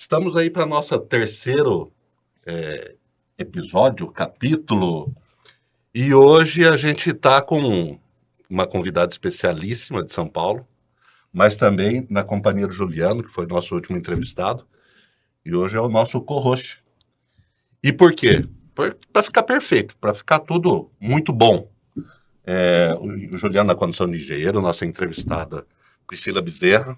estamos aí para nosso terceiro episódio, capítulo, e hoje a gente está com uma convidada especialíssima de São Paulo, mas também na companhia do Juliano, que foi nosso último entrevistado, e hoje é o nosso co-host. E por quê? Para ficar perfeito, para ficar tudo muito bom. O Juliano na condição de engenheiro, nossa entrevistada Priscila Bezerra,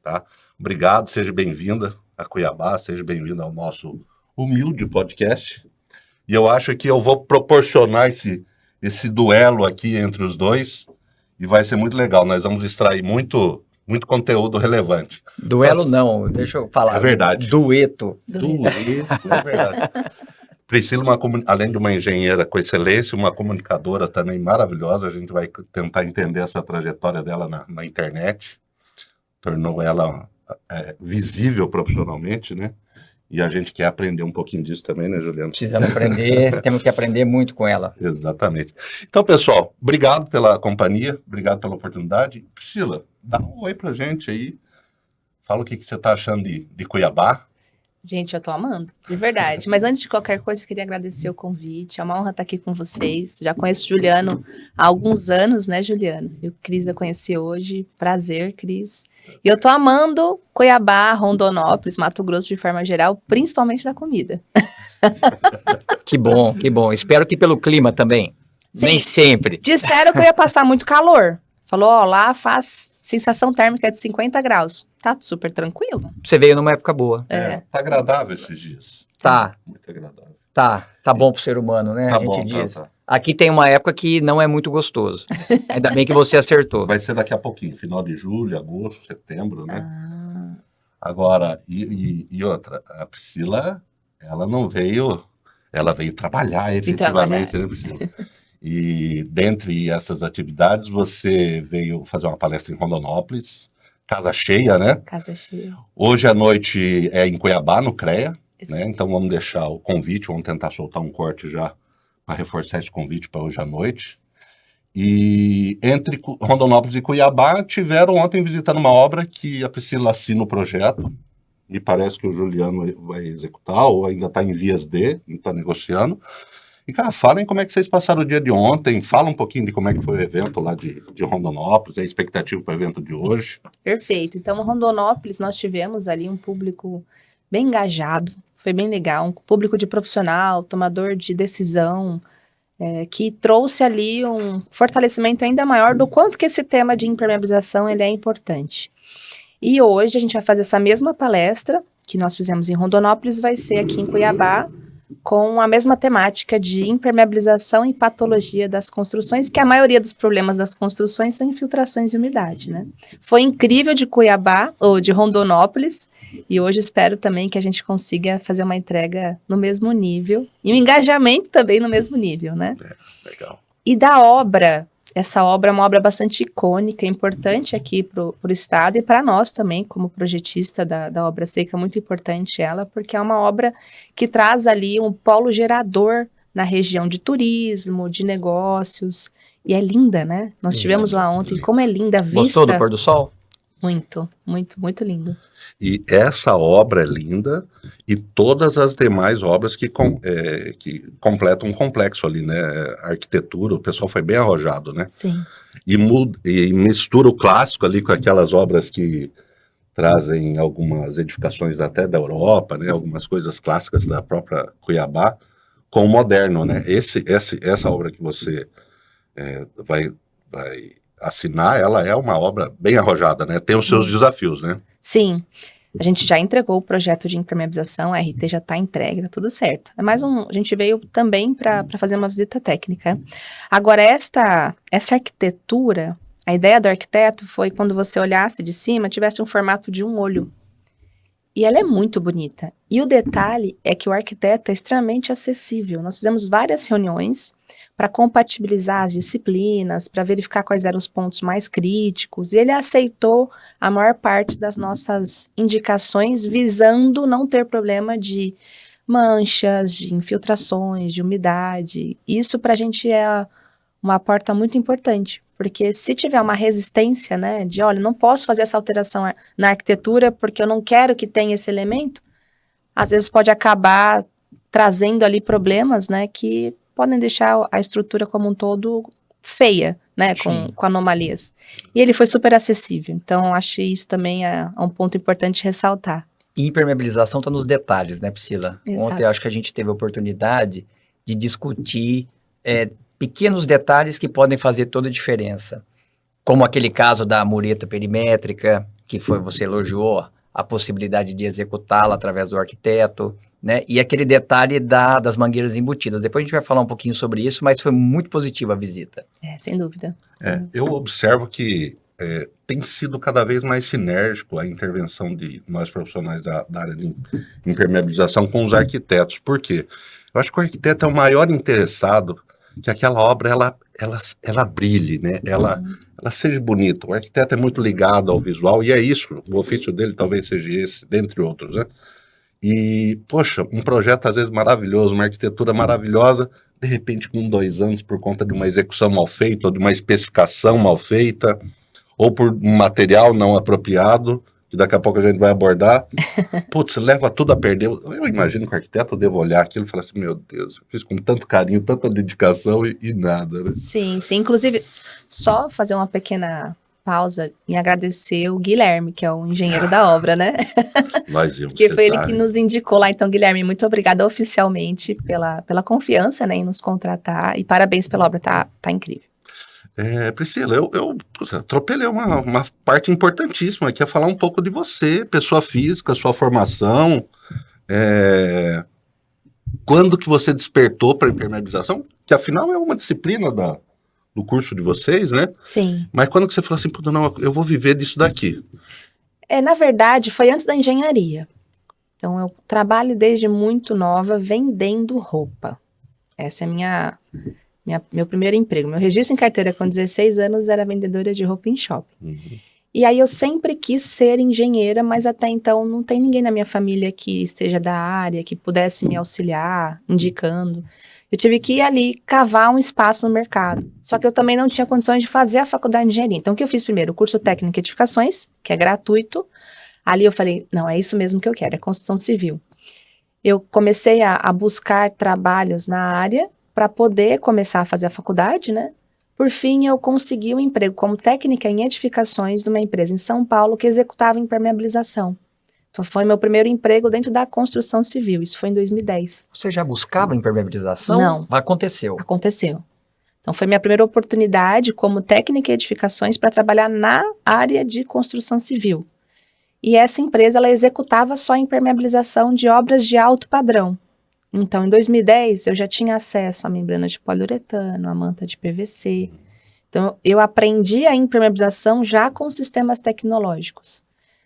tá? Obrigado, seja bem-vinda a Cuiabá, seja bem-vinda ao nosso humilde podcast. E eu acho que eu vou proporcionar esse duelo aqui entre os dois e vai ser muito legal. Nós vamos extrair muito conteúdo relevante. Duelo não, deixa eu falar. É verdade. Dueto, é verdade. Priscila, além de uma engenheira com excelência, uma comunicadora também maravilhosa. A gente vai tentar entender essa trajetória dela na internet. Tornou ela visível profissionalmente, né? E a gente quer aprender um pouquinho disso também, né, Juliano? Precisamos aprender, temos que aprender muito com ela. Exatamente. Então, pessoal, obrigado pela companhia, obrigado pela oportunidade. Priscila, dá um oi pra gente aí. Fala o que você tá achando de Cuiabá. Gente, eu tô amando, de verdade. Mas antes de qualquer coisa, eu queria agradecer o convite. É uma honra estar aqui com vocês. Já conheço o Juliano há alguns anos, né, Juliano? E o Cris eu conheci hoje. Prazer, Cris. E eu tô amando Cuiabá, Rondonópolis, Mato Grosso de forma geral, principalmente da comida. Que bom, que bom. Espero que pelo clima também. Sim. Nem sempre. Disseram que eu ia passar muito calor. Falou, ó, lá faz sensação térmica de 50 graus. Tá super tranquilo. Você veio numa época boa. Tá agradável esses dias. Tá. Muito agradável. Tá bom pro ser humano, né? Tá a gente bom, diz. tá. Aqui tem uma época que não é muito gostoso. Ainda bem que você acertou. Vai ser daqui a pouquinho, final de julho, agosto, setembro, né? Ah. Agora, e outra, a Priscila, ela não veio, ela veio trabalhar efetivamente, né, Priscila? E dentre essas atividades, você veio fazer uma palestra em Rondonópolis, casa cheia, né? Casa cheia. Hoje à noite é em Cuiabá, no CREA, Exato. né? Então vamos deixar o convite, vamos tentar soltar um corte já para reforçar esse convite para hoje à noite. E entre Rondonópolis e Cuiabá, tiveram ontem visitando uma obra que a Priscila assina o projeto, e parece que o Juliano vai executar, ou ainda está em vias de, está negociando. E, cara, falem como é que vocês passaram o dia de ontem, fala um pouquinho de como é que foi o evento lá de Rondonópolis, a expectativa para o evento de hoje. Perfeito. Então, em Rondonópolis, nós tivemos ali um público bem engajado, foi bem legal, um público de profissional, tomador de decisão, que trouxe ali um fortalecimento ainda maior do quanto que esse tema de impermeabilização ele é importante. E hoje a gente vai fazer essa mesma palestra que nós fizemos em Rondonópolis, vai ser aqui em Cuiabá, com a mesma temática de impermeabilização e patologia das construções, que a maioria dos problemas das construções são infiltrações e umidade, né? Foi incrível de Cuiabá, ou de Rondonópolis, e hoje espero também que a gente consiga fazer uma entrega no mesmo nível, e um engajamento também no mesmo nível, né? Legal. E da obra, essa obra é uma obra bastante icônica, importante aqui para o Estado e para nós também, como projetista da obra seca, muito importante ela, porque é uma obra que traz ali um polo gerador na região de turismo, de negócios, e é linda, né? Nós estivemos lá ontem, como é linda a vista. Gostou do pôr do sol? Muito, muito, muito lindo. E essa obra é linda e todas as demais obras que completam um complexo ali, né? A arquitetura, o pessoal foi bem arrojado, né? Sim. E mistura o clássico ali com aquelas obras que trazem algumas edificações até da Europa, né? Algumas coisas clássicas da própria Cuiabá com o moderno, né? Essa obra que você vai assinar, ela é uma obra bem arrojada, né? Tem os seus desafios, né? Sim. A gente já entregou o projeto de impermeabilização, a RT já está entregue, tá tudo certo. É mais a gente veio também para fazer uma visita técnica. Agora, essa arquitetura, a ideia do arquiteto foi quando você olhasse de cima, tivesse um formato de um olho. E ela é muito bonita. E o detalhe é que o arquiteto é extremamente acessível. Nós fizemos várias reuniões para compatibilizar as disciplinas, para verificar quais eram os pontos mais críticos, e ele aceitou a maior parte das nossas indicações, visando não ter problema de manchas, de infiltrações, de umidade. Isso para a gente é uma porta muito importante, porque se tiver uma resistência, né, de olha, não posso fazer essa alteração na arquitetura porque eu não quero que tenha esse elemento, às vezes pode acabar trazendo ali problemas, né, que podem deixar a estrutura como um todo feia, né, com anomalias. E ele foi super acessível, então acho que isso também é um ponto importante ressaltar. E impermeabilização está nos detalhes, né, Priscila? Exato. Ontem eu acho que a gente teve a oportunidade de discutir pequenos detalhes que podem fazer toda a diferença. Como aquele caso da mureta perimétrica, que você elogiou, a possibilidade de executá-la através do arquiteto, né? E aquele detalhe das mangueiras embutidas. Depois a gente vai falar um pouquinho sobre isso, mas foi muito positiva a visita. Sem dúvida. Eu observo que tem sido cada vez mais sinérgico a intervenção de nós profissionais da área de impermeabilização com os arquitetos. Por quê? Eu acho que o arquiteto é o maior interessado que aquela obra ela brilhe, né? Ela seja bonita. O arquiteto é muito ligado ao visual e é isso. O ofício dele talvez seja esse, dentre outros, né? E, poxa, um projeto às vezes maravilhoso, uma arquitetura maravilhosa, de repente com 2 anos por conta de uma execução mal feita, ou de uma especificação mal feita, ou por um material não apropriado, que daqui a pouco a gente vai abordar, putz, leva tudo a perder. Eu imagino que o arquiteto deva olhar aquilo e falar assim, meu Deus, eu fiz com tanto carinho, tanta dedicação e nada, né? Sim. Inclusive, só fazer uma pequena pausa em agradecer o Guilherme, que é o engenheiro da obra, né? Nós vimos. Que foi ele que nos indicou lá. Então, Guilherme, muito obrigada oficialmente pela confiança, né, em nos contratar. E parabéns pela obra, tá incrível. Priscila, eu atropelei uma parte importantíssima, que é falar um pouco de você, pessoa física, sua formação, quando que você despertou para a impermeabilização, que afinal é uma disciplina do curso de vocês, né? Sim. Mas quando que você falou assim, puta, não, eu vou viver disso daqui? Na verdade, foi antes da engenharia. Então, eu trabalho desde muito nova vendendo roupa. Essa é meu primeiro emprego. Meu registro em carteira com 16 anos era vendedora de roupa em shopping. Uhum. E aí eu sempre quis ser engenheira, mas até então não tem ninguém na minha família que esteja da área, que pudesse me auxiliar, indicando. Eu tive que ir ali cavar um espaço no mercado. Só que eu também não tinha condições de fazer a faculdade de engenharia. Então o que eu fiz primeiro? O curso técnico em edificações, que é gratuito. Ali eu falei, não, é isso mesmo que eu quero, é construção civil. Eu comecei a buscar trabalhos na área para poder começar a fazer a faculdade, né? Por fim, eu consegui um emprego como técnica em edificações de uma empresa em São Paulo que executava impermeabilização. Então, foi meu primeiro emprego dentro da construção civil. Isso foi em 2010. Você já buscava impermeabilização? Não. Aconteceu. Aconteceu. Então, foi minha primeira oportunidade como técnica em edificações para trabalhar na área de construção civil. E essa empresa, ela executava só impermeabilização de obras de alto padrão. Então, em 2010, eu já tinha acesso à membrana de poliuretano, à manta de PVC. Então, eu aprendi a impermeabilização já com sistemas tecnológicos.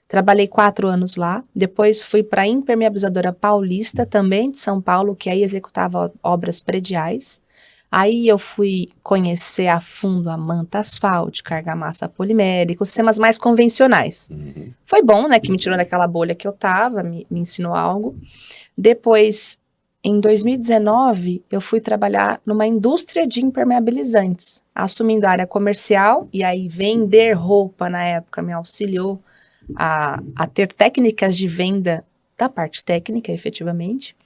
Trabalhei 4 anos lá, depois fui para a impermeabilizadora paulista, também de São Paulo, que aí executava obras prediais. Aí eu fui conhecer a fundo a manta asfáltica, argamassa polimérica, os sistemas mais convencionais. Uhum. Foi bom, né, que me tirou daquela bolha que eu estava, me ensinou algo. Depois, em 2019, eu fui trabalhar numa indústria de impermeabilizantes, assumindo a área comercial, e aí vender roupa na época me auxiliou a ter técnicas de venda da parte técnica, efetivamente.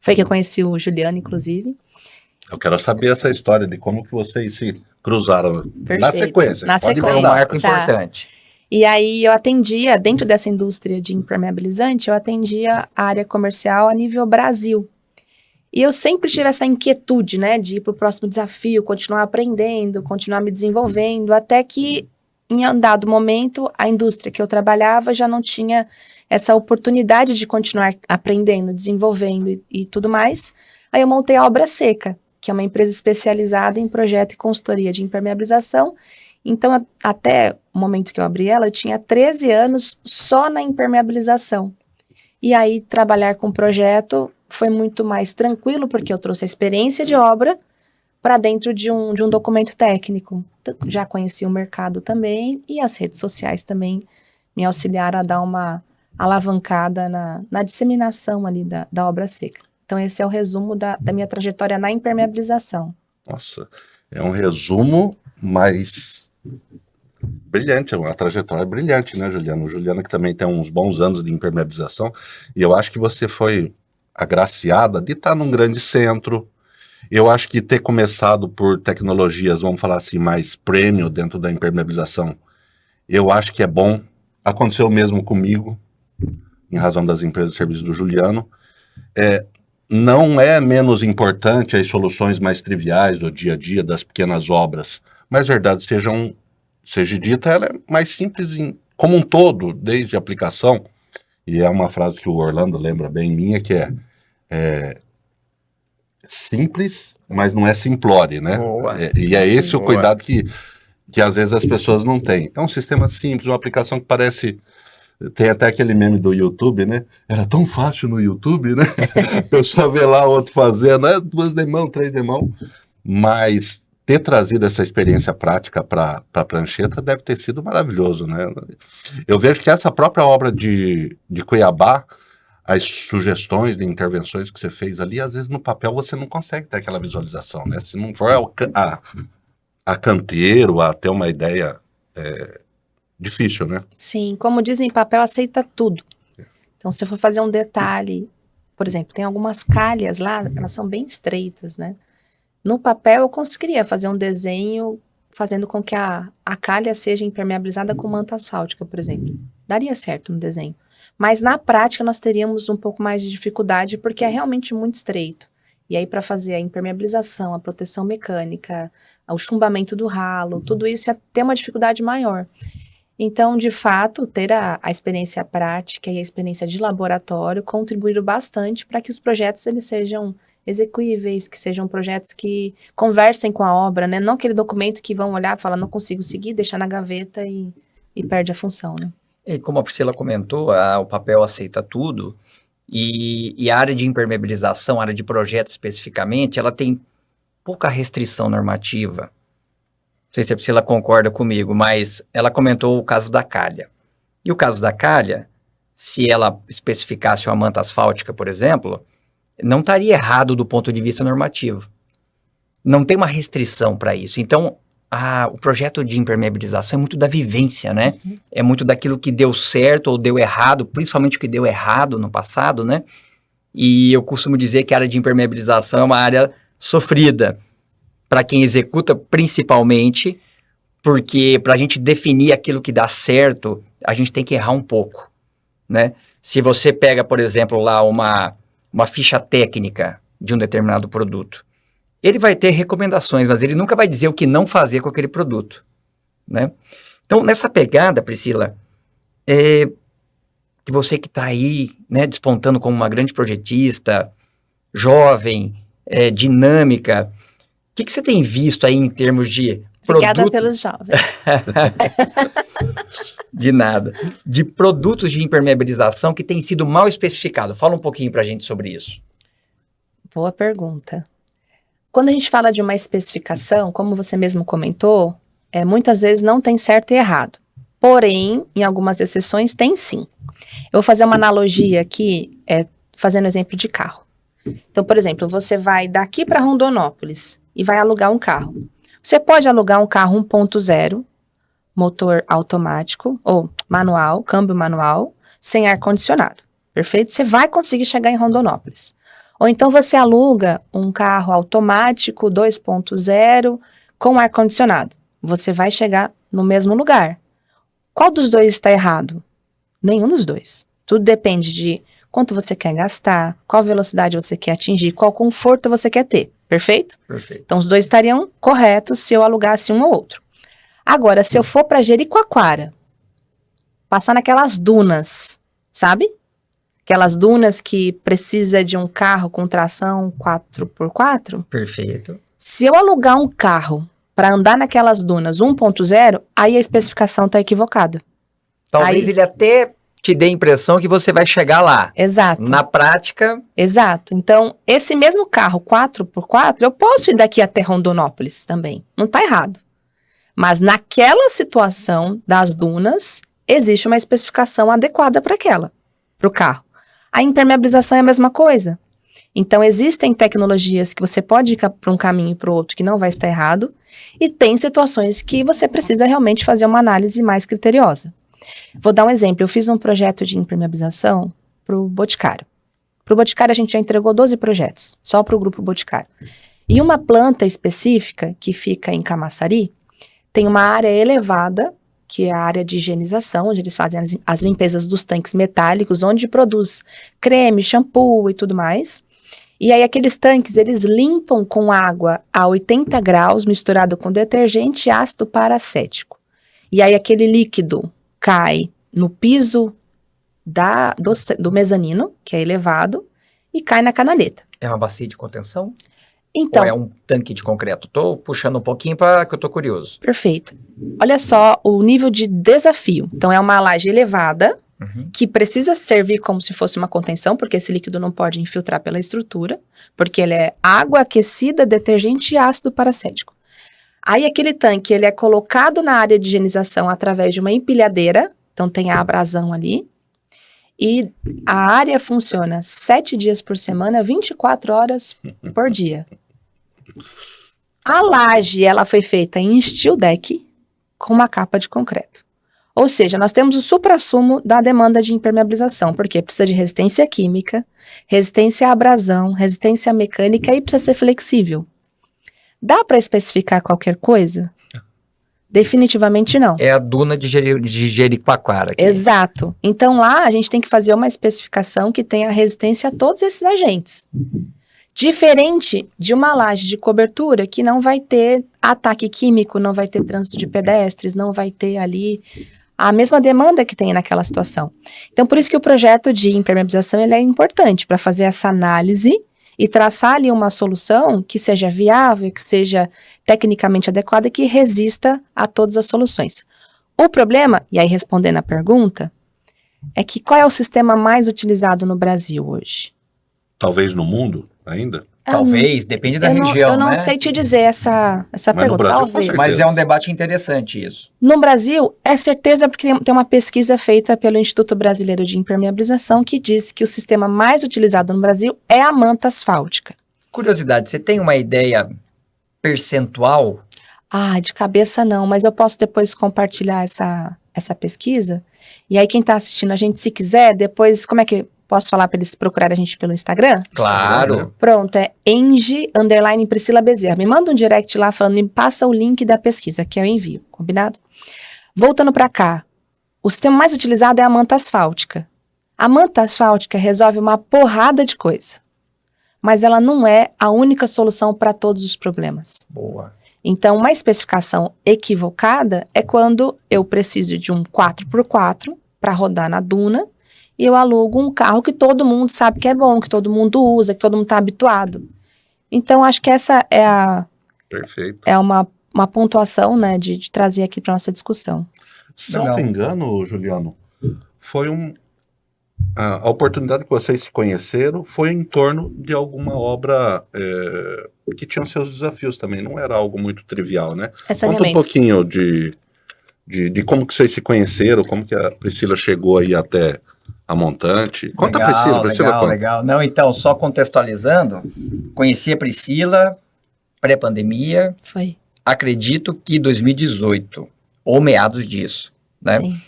Foi que eu conheci o Juliano, inclusive. Eu quero saber essa história de como que vocês se cruzaram. Perfeito. Na sequência. Na Pode sequência. Foi um mandar. marco Tá. importante. E aí eu atendia, dentro dessa indústria de impermeabilizante, eu atendia a área comercial a nível Brasil. E eu sempre tive essa inquietude, né, de ir para o próximo desafio, continuar aprendendo, continuar me desenvolvendo, até que em um dado momento a indústria que eu trabalhava já não tinha essa oportunidade de continuar aprendendo, desenvolvendo e tudo mais. Aí eu montei a Obra Seca, que é uma empresa especializada em projeto e consultoria de impermeabilização. Então, até o momento que eu abri ela, eu tinha 13 anos só na impermeabilização. E aí, trabalhar com projeto foi muito mais tranquilo, porque eu trouxe a experiência de obra para dentro de um documento técnico. Já conheci o mercado também, e as redes sociais também me auxiliaram a dar uma alavancada na disseminação ali da Obra Seca. Então, esse é o resumo da minha trajetória na impermeabilização. Nossa, é um resumo, mas brilhante, é uma trajetória brilhante, né, Juliana? O Juliana que também tem uns bons anos de impermeabilização, e eu acho que você foi agraciada de estar num grande centro. Eu acho que ter começado por tecnologias, vamos falar assim, mais premium dentro da impermeabilização, eu acho que é bom. Aconteceu o mesmo comigo, em razão das empresas de serviço do Juliano. Não é menos importante as soluções mais triviais do dia a dia, das pequenas obras, mas verdade seja dita, ela é mais simples como um todo, desde a aplicação, e é uma frase que o Orlando lembra bem minha, que é simples, mas não é simplório, né? Boa. E é esse o Boa. cuidado que às vezes as pessoas não têm. É um sistema simples, uma aplicação que parece... Tem até aquele meme do YouTube, né? Era tão fácil no YouTube, né? A pessoa vê lá o outro fazendo, 2 demãos, 3 demãos. Mas ter trazido essa experiência prática para a prancheta deve ter sido maravilhoso, né? Eu vejo que essa própria obra de Cuiabá, as sugestões de intervenções que você fez ali, às vezes no papel você não consegue ter aquela visualização, né? Se não for a canteiro, a ter uma ideia... difícil, né? Sim, como dizem, papel aceita tudo. Então, se eu for fazer um detalhe, por exemplo, tem algumas calhas lá, elas são bem estreitas, né? No papel, eu conseguiria fazer um desenho fazendo com que a calha seja impermeabilizada com manta asfáltica, por exemplo. Daria certo no desenho. Mas na prática, nós teríamos um pouco mais de dificuldade, porque é realmente muito estreito. E aí, para fazer a impermeabilização, a proteção mecânica, o chumbamento do ralo, tudo isso ia ter uma dificuldade maior. Então, de fato, ter a experiência prática e a experiência de laboratório contribuíram bastante para que os projetos eles sejam execuíveis, que sejam projetos que conversem com a obra, né? Não aquele documento que vão olhar e falar, não consigo seguir, deixar na gaveta e perde a função, né? E como a Priscila comentou, o papel aceita tudo, e a área de impermeabilização, a área de projeto especificamente, ela tem pouca restrição normativa. Não sei se a Priscila concorda comigo, mas ela comentou o caso da calha. E o caso da calha, se ela especificasse uma manta asfáltica, por exemplo, não estaria errado do ponto de vista normativo. Não tem uma restrição para isso. Então, o projeto de impermeabilização é muito da vivência, né? É muito daquilo que deu certo ou deu errado, principalmente o que deu errado no passado, né? E eu costumo dizer que a área de impermeabilização é uma área sofrida para quem executa, principalmente, porque para a gente definir aquilo que dá certo, a gente tem que errar um pouco, né? Se você pega, por exemplo, lá uma ficha técnica de um determinado produto, ele vai ter recomendações, mas ele nunca vai dizer o que não fazer com aquele produto, né? Então, nessa pegada, Priscila, que você que está aí, né, despontando como uma grande projetista, jovem, dinâmica, o que você tem visto aí em termos de Obrigada pelos jovens. De nada. De produtos de impermeabilização que têm sido mal especificados. Fala um pouquinho para a gente sobre isso. Boa pergunta. Quando a gente fala de uma especificação, como você mesmo comentou, muitas vezes não tem certo e errado. Porém, em algumas exceções, tem sim. Eu vou fazer uma analogia aqui, fazendo exemplo de carro. Então, por exemplo, você vai daqui para Rondonópolis e vai alugar um carro. Você pode alugar um carro 1.0, motor automático ou manual, câmbio manual, sem ar-condicionado. Perfeito? Você vai conseguir chegar em Rondonópolis. Ou então você aluga um carro automático 2.0 com ar-condicionado. Você vai chegar no mesmo lugar. Qual dos dois está errado? Nenhum dos dois. Tudo depende de quanto você quer gastar, qual velocidade você quer atingir, qual conforto você quer ter. Perfeito? Perfeito. Então, os dois estariam corretos se eu alugasse um ou outro. Agora, se eu for para Jericoacoara, passar naquelas dunas, sabe? Aquelas dunas que precisa de um carro com tração 4x4. Perfeito. Se eu alugar um carro para andar naquelas dunas 1.0, aí a especificação está equivocada. Talvez ele até te dê a impressão que você vai chegar lá. Exato. Na prática... Exato. Então, esse mesmo carro 4x4, eu posso ir daqui até Rondonópolis também. Não está errado. Mas naquela situação das dunas, existe uma especificação adequada para o carro. A impermeabilização é a mesma coisa. Então, existem tecnologias que você pode ir para um caminho e para o outro que não vai estar errado, e tem situações que você precisa realmente fazer uma análise mais criteriosa. Vou dar um exemplo. Eu fiz um projeto de impermeabilização para o Boticário Para o Boticário, a gente já entregou 12 projetos, só para o Grupo Boticário. E uma planta específica, que fica em Camaçari, tem uma área elevada, que é a área de higienização, onde eles fazem as limpezas dos tanques metálicos, onde produz creme, shampoo e tudo mais. E aí aqueles tanques, eles limpam com água a 80 graus, misturado com detergente e ácido paracético. E aí aquele líquido cai no piso do mezanino, que é elevado, e cai na canaleta. É uma bacia de contenção? Então, Ou é um tanque de concreto? Tô puxando um pouquinho para que eu tô curioso. perfeito. Olha só o nível de desafio. Então, é uma laje elevada, que precisa servir como se fosse uma contenção, porque esse líquido não pode infiltrar pela estrutura, porque ele é água aquecida, detergente e ácido paracético. Aí, aquele tanque, ele é colocado na área de higienização através de uma empilhadeira, então tem a abrasão ali, e a área funciona 7 dias por semana, 24 horas por dia. A laje, ela foi feita em steel deck com uma capa de concreto. Ou seja, nós temos o suprassumo da demanda de impermeabilização, porque precisa de resistência química, resistência à abrasão, resistência mecânica e precisa ser flexível. Dá para especificar qualquer coisa? Definitivamente não. É a duna de Jericoacoara aqui. Exato. Então lá a gente tem que fazer uma especificação que tenha resistência a todos esses agentes. Diferente de uma laje de cobertura que não vai ter ataque químico, não vai ter trânsito de pedestres, não vai ter ali a mesma demanda que tem naquela situação. Então por isso que o projeto de impermeabilização ele é importante para fazer essa análise e traçar ali uma solução que seja viável, que seja tecnicamente adequada e que resista a todas as soluções. O problema, e aí respondendo a pergunta, é que qual é o sistema mais utilizado no Brasil hoje? Talvez no mundo ainda? Talvez, depende da região, Eu não né? sei te dizer essa Mas no pergunta, Brasil, com talvez. certeza. Mas é um debate interessante isso. No Brasil, é certeza porque tem uma pesquisa feita pelo Instituto Brasileiro de Impermeabilização que diz que o sistema mais utilizado no Brasil é a manta asfáltica. Curiosidade, você tem uma ideia percentual? Ah, de cabeça não, mas eu posso depois compartilhar essa pesquisa. E aí quem está assistindo a gente, se quiser, depois, como é que posso falar para eles procurarem a gente pelo Instagram? Claro. Pronto, é Priscila Bezerra. Me manda um direct lá falando, me passa o link da pesquisa, que eu envio, combinado? Voltando para cá, o sistema mais utilizado é a manta asfáltica. A manta asfáltica resolve uma porrada de coisa, mas ela não é a única solução para todos os problemas. Boa. Então, uma especificação equivocada é quando eu preciso de um 4x4 para rodar na duna e eu alugo um carro que todo mundo sabe que é bom, que todo mundo usa, que todo mundo está habituado. Então, acho que essa Perfeito. é uma pontuação, né, de trazer aqui para nossa discussão. Salvo engano, Juliano, foi a oportunidade que vocês se conheceram foi em torno de alguma obra que tinha seus desafios também, não era algo muito trivial, né? É Conta um saneamento. pouquinho de como que vocês se conheceram, como que a Priscila chegou aí até a montante. Conta Legal, a Priscila legal, conta. legal. Não, então, só contextualizando, conheci a Priscila pré-pandemia, Foi, acredito que 2018, ou meados disso, né? sim.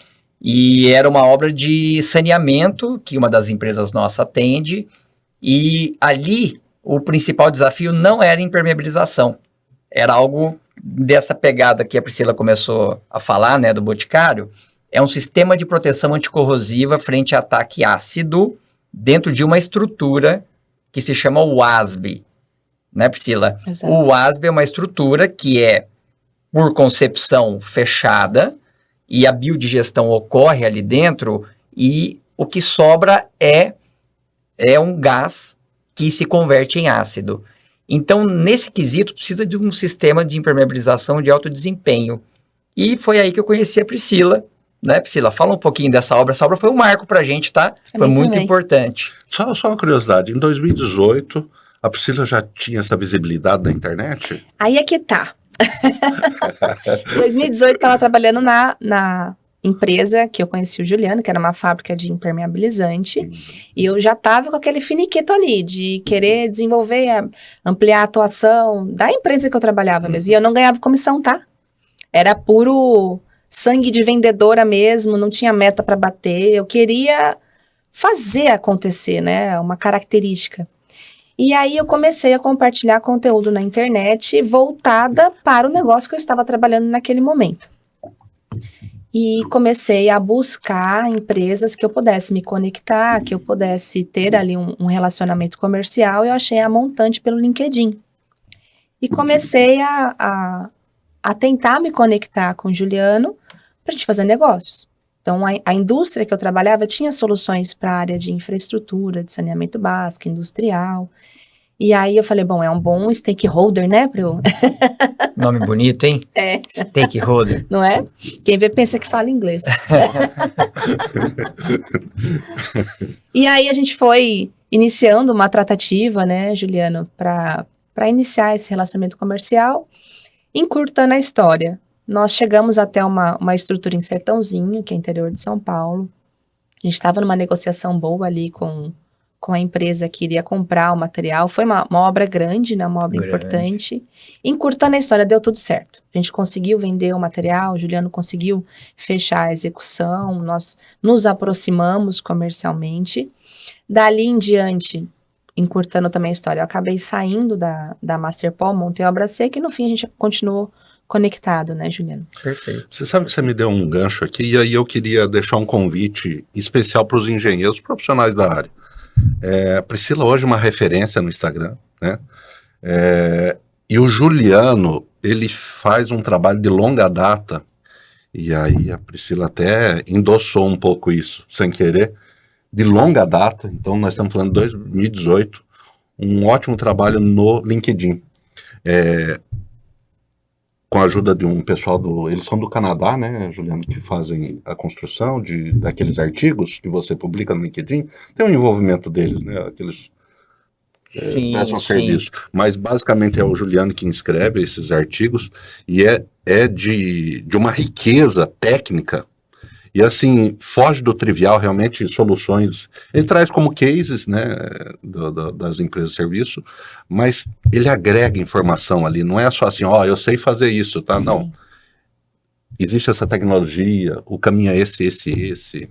E era uma obra de saneamento que uma das empresas nossas atende, e ali o principal desafio não era impermeabilização, era algo dessa pegada que a Priscila começou a falar, né, do Boticário, é um sistema de proteção anticorrosiva frente a ataque ácido dentro de uma estrutura que se chama WASB, né, Priscila? Exato. O WASB é uma estrutura que é, por concepção, fechada, e a biodigestão ocorre ali dentro, e o que sobra é um gás que se converte em ácido. Então, nesse quesito, precisa de um sistema de impermeabilização de alto desempenho. E foi aí que eu conheci a Priscila, né, Priscila? Fala um pouquinho dessa obra. Essa obra foi um marco pra gente, tá? Foi mim muito também. importante. Só uma curiosidade, em 2018, a Priscila já tinha essa visibilidade na internet? Aí é que tá. Em 2018, estava trabalhando na empresa que eu conheci o Juliano, que era uma fábrica de impermeabilizante, e eu já estava com aquele finiquito ali, de querer desenvolver, ampliar a atuação da empresa que eu trabalhava mesmo, e eu não ganhava comissão, tá? Era puro sangue de vendedora mesmo, não tinha meta para bater, eu queria fazer acontecer, né? Uma característica. E aí eu comecei a compartilhar conteúdo na internet voltada para o negócio que eu estava trabalhando naquele momento. E comecei a buscar empresas que eu pudesse me conectar, que eu pudesse ter ali um relacionamento comercial. Eu achei a Montante pelo LinkedIn. E comecei a tentar me conectar com o Juliano para a gente fazer negócios. Então, a indústria que eu trabalhava tinha soluções para a área de infraestrutura, de saneamento básico, industrial. E aí eu falei, bom, é um bom stakeholder, né? Nome bonito, hein? É. Stakeholder. Não é? Quem vê pensa que fala inglês. E aí a gente foi iniciando uma tratativa, né, Juliano, para iniciar esse relacionamento comercial. Encurtando a história, nós chegamos até uma estrutura em Sertãozinho, que é interior de São Paulo. A gente estava numa negociação boa ali com a empresa que iria comprar o material. Foi uma obra grande, né? Uma obra importante. Encurtando a história, deu tudo certo. A gente conseguiu vender o material, o Juliano conseguiu fechar a execução, nós nos aproximamos comercialmente. Dali em diante, encurtando também a história, eu acabei saindo da Masterpol, montei a Obra Seca e no fim a gente continuou conectado, né, Juliano? Perfeito. Você sabe que você me deu um gancho aqui, e aí eu queria deixar um convite especial para os engenheiros profissionais da área. A Priscila hoje é uma referência no Instagram, né? E o Juliano, ele faz um trabalho de longa data, e aí a Priscila até endossou um pouco isso, sem querer, de longa data. Então nós estamos falando de 2018, um ótimo trabalho no LinkedIn. Com a ajuda de um pessoal eles são do Canadá, né, Juliano, que fazem a construção daqueles artigos que você publica no LinkedIn. Tem um envolvimento deles, né, aqueles prestam serviço. Mas basicamente é o Juliano que escreve esses artigos e é de uma riqueza técnica. E assim, foge do trivial, realmente, soluções. Ele traz como cases, né, das empresas de serviço, mas ele agrega informação ali, não é só assim, eu sei fazer isso, tá? Sim. Não. Existe essa tecnologia, o caminho é esse.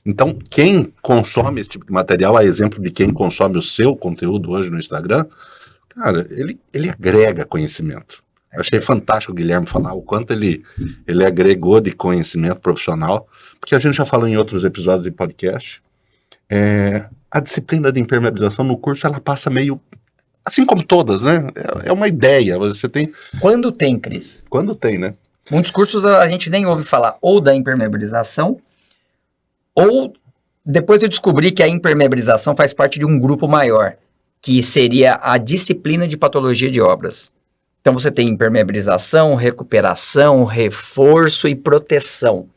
Então, quem consome esse tipo de material, a exemplo de quem consome o seu conteúdo hoje no Instagram, cara, ele agrega conhecimento. Achei fantástico o Guilherme falar o quanto ele agregou de conhecimento profissional, porque a gente já falou em outros episódios de podcast. A disciplina de impermeabilização no curso, ela passa meio, assim como todas, né? É uma ideia, você tem... Quando tem, Cris? Quando tem, né? Muitos cursos a gente nem ouve falar ou da impermeabilização, ou depois eu descobri que a impermeabilização faz parte de um grupo maior, que seria a disciplina de patologia de obras. Então você tem impermeabilização, recuperação, reforço e proteção,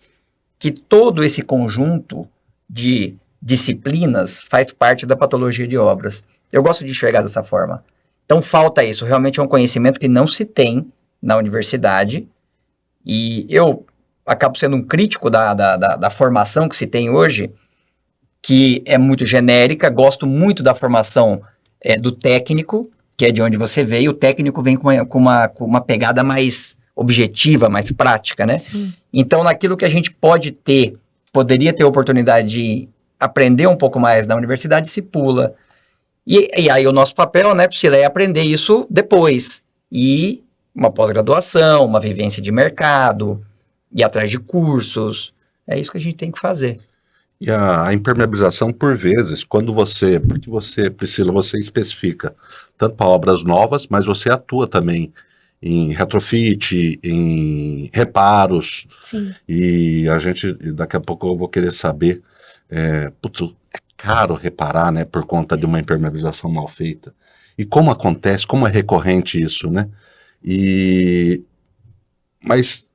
que todo esse conjunto de disciplinas faz parte da patologia de obras. Eu gosto de enxergar dessa forma. Então falta isso, realmente é um conhecimento que não se tem na universidade, e eu acabo sendo um crítico da formação que se tem hoje, que é muito genérica. Gosto muito da formação do técnico, que é de onde você veio. O técnico vem com uma pegada mais objetiva, mais prática, né? Sim. Então, naquilo que a gente poderia ter oportunidade de aprender um pouco mais na universidade, se pula. E aí o nosso papel, né, Priscila, é aprender isso depois. E uma pós-graduação, uma vivência de mercado, ir atrás de cursos. É isso que a gente tem que fazer. E a impermeabilização, por vezes, porque você, Priscila, você especifica tanto para obras novas, mas você atua também em retrofit, em reparos. Sim. E daqui a pouco eu vou querer saber, é caro reparar, né, por conta de uma impermeabilização mal feita. E como acontece, como é recorrente isso, né? Mas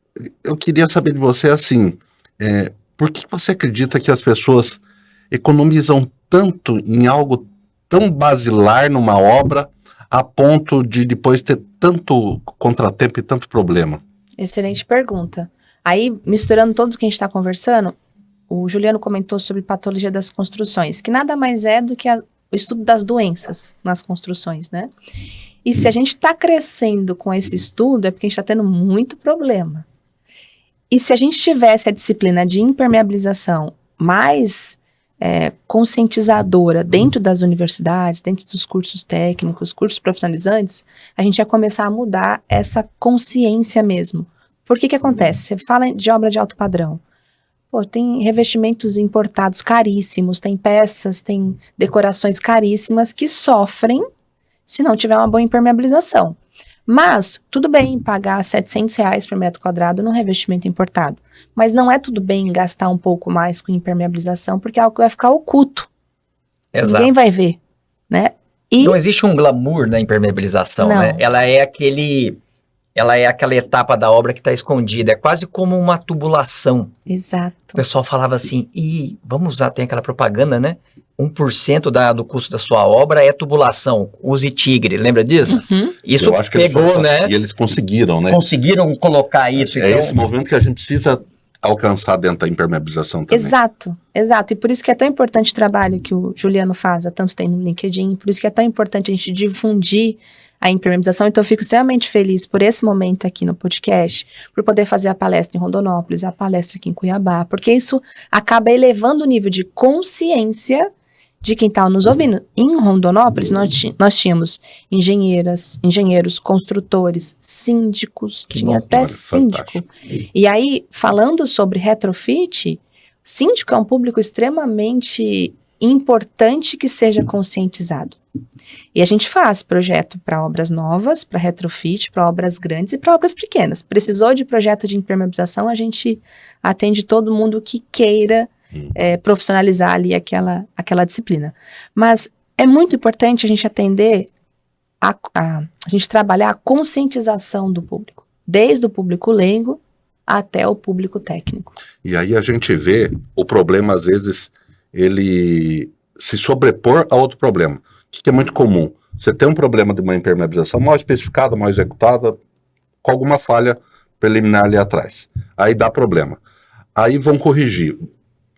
eu queria saber de você, assim, por que você acredita que as pessoas economizam tanto em algo tão basilar numa obra a ponto de depois ter tanto contratempo e tanto problema? Excelente pergunta. Aí, misturando tudo o que a gente está conversando, o Juliano comentou sobre patologia das construções, que nada mais é do que o estudo das doenças nas construções, né? E se a gente está crescendo com esse estudo, é porque a gente está tendo muito problema. E se a gente tivesse a disciplina de impermeabilização mais conscientizadora dentro das universidades, dentro dos cursos técnicos, cursos profissionalizantes, a gente ia começar a mudar essa consciência mesmo. Por que acontece? Você fala de obra de alto padrão. Pô, tem revestimentos importados caríssimos, tem peças, tem decorações caríssimas que sofrem se não tiver uma boa impermeabilização. Mas, tudo bem pagar R$700 por metro quadrado num revestimento importado. Mas não é tudo bem gastar um pouco mais com impermeabilização, porque é algo que vai ficar oculto. Exato. Ninguém vai ver, né? E não existe um glamour na impermeabilização, Não. né? Ela é aquela etapa da obra que está escondida. É quase como uma tubulação. Exato. O pessoal falava assim, vamos usar, tem aquela propaganda, né? 1% do custo da sua obra é tubulação. Use Tigre, lembra disso? Uhum. Isso Eu acho que pegou, né? E eles conseguiram, né? Conseguiram colocar isso. É então... esse movimento que a gente precisa alcançar dentro da impermeabilização também. Exato, exato. E por isso que é tão importante o trabalho que o Juliano faz há tanto tempo no LinkedIn, por isso que é tão importante a gente difundir a impermeabilização. Então eu fico extremamente feliz por esse momento aqui no podcast, por poder fazer a palestra em Rondonópolis, a palestra aqui em Cuiabá, porque isso acaba elevando o nível de consciência de quem está nos ouvindo. Em Rondonópolis, nós tínhamos engenheiros, construtores, síndicos, Que tinha bom, até olha, síndico. fantástico. E aí, falando sobre retrofit, síndico é um público extremamente importante que seja conscientizado. E a gente faz projeto para obras novas, para retrofit, para obras grandes e para obras pequenas. Precisou de projeto de impermeabilização, a gente atende todo mundo que queira profissionalizar ali aquela disciplina. Mas é muito importante a gente atender, a gente trabalhar a conscientização do público, desde o público leigo até o público técnico. E aí a gente vê o problema, às vezes, ele se sobrepor a outro problema. O que é muito comum? Você tem um problema de uma impermeabilização mal especificada, mal executada, com alguma falha preliminar ali atrás. Aí dá problema. Aí vão corrigir.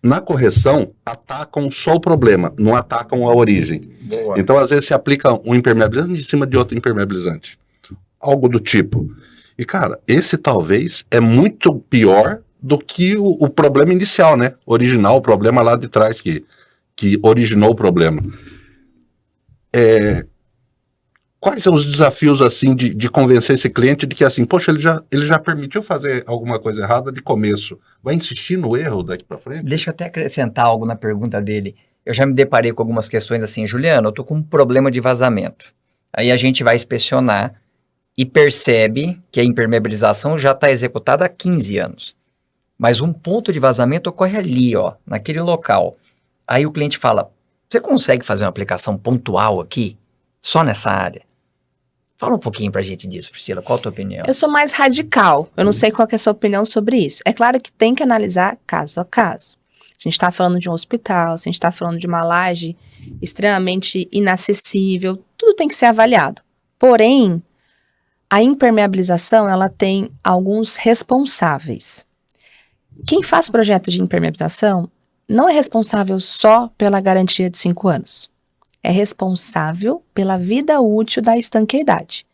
Na correção, atacam só o problema, não atacam a origem. Boa. Então, às vezes, se aplica um impermeabilizante em cima de outro impermeabilizante. Algo do tipo. E, cara, esse talvez é muito pior do que o problema inicial, né? Original, o problema lá de trás que originou o problema. Quais são os desafios, assim, de convencer esse cliente de que, assim, poxa, ele já permitiu fazer alguma coisa errada de começo. Vai insistir no erro daqui para frente? Deixa eu até acrescentar algo na pergunta dele. Eu já me deparei com algumas questões assim, Juliano, eu tô com um problema de vazamento. Aí a gente vai inspecionar e percebe que a impermeabilização já está executada há 15 anos. Mas um ponto de vazamento ocorre ali, ó, naquele local. Aí o cliente fala, você consegue fazer uma aplicação pontual aqui? Só nessa área? Fala um pouquinho pra gente disso, Priscila. Qual a tua opinião? Eu sou mais radical. Eu não sei qual que é a sua opinião sobre isso. É claro que tem que analisar caso a caso. Se a gente está falando de um hospital, se a gente está falando de uma laje extremamente inacessível, tudo tem que ser avaliado. Porém, a impermeabilização, ela tem alguns responsáveis. Quem faz projeto de impermeabilização não é responsável só pela garantia de 5 anos. É responsável pela vida útil da estanqueidade.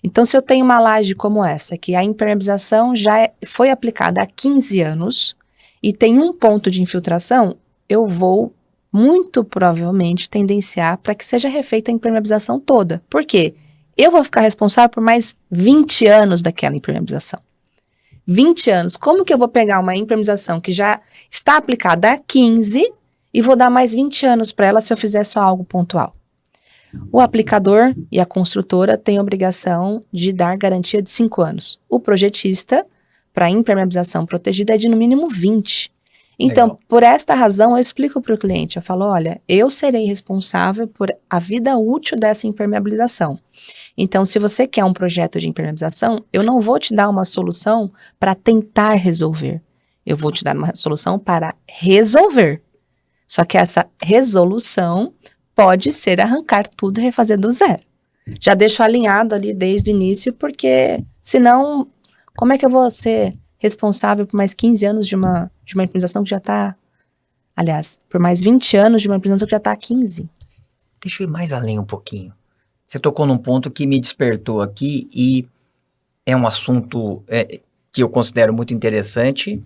Então, se eu tenho uma laje como essa, que a impermeabilização já foi aplicada há 15 anos e tem um ponto de infiltração, eu vou, muito provavelmente, tendenciar para que seja refeita a impermeabilização toda. Por quê? Eu vou ficar responsável por mais 20 anos daquela impermeabilização. 20 anos. Como que eu vou pegar uma impermeabilização que já está aplicada há 15 e vou dar mais 20 anos para ela se eu fizer só algo pontual? O aplicador e a construtora têm a obrigação de dar garantia de 5 anos. O projetista, para impermeabilização protegida, é de no mínimo 20. Então, Legal. por esta razão, eu explico para o cliente, eu falo, olha, eu serei responsável por a vida útil dessa impermeabilização. Então, se você quer um projeto de impermeabilização, eu não vou te dar uma solução para tentar resolver. Eu vou te dar uma solução para resolver. Só que essa resolução pode ser arrancar tudo e refazer do zero. Já deixo alinhado ali desde o início, porque senão, como é que eu vou ser responsável por mais 15 anos de uma implementação que já está... Aliás, por mais 20 anos de uma implementação que já está há 15? Deixa eu ir mais além um pouquinho. Você tocou num ponto que me despertou aqui e é um assunto que eu considero muito interessante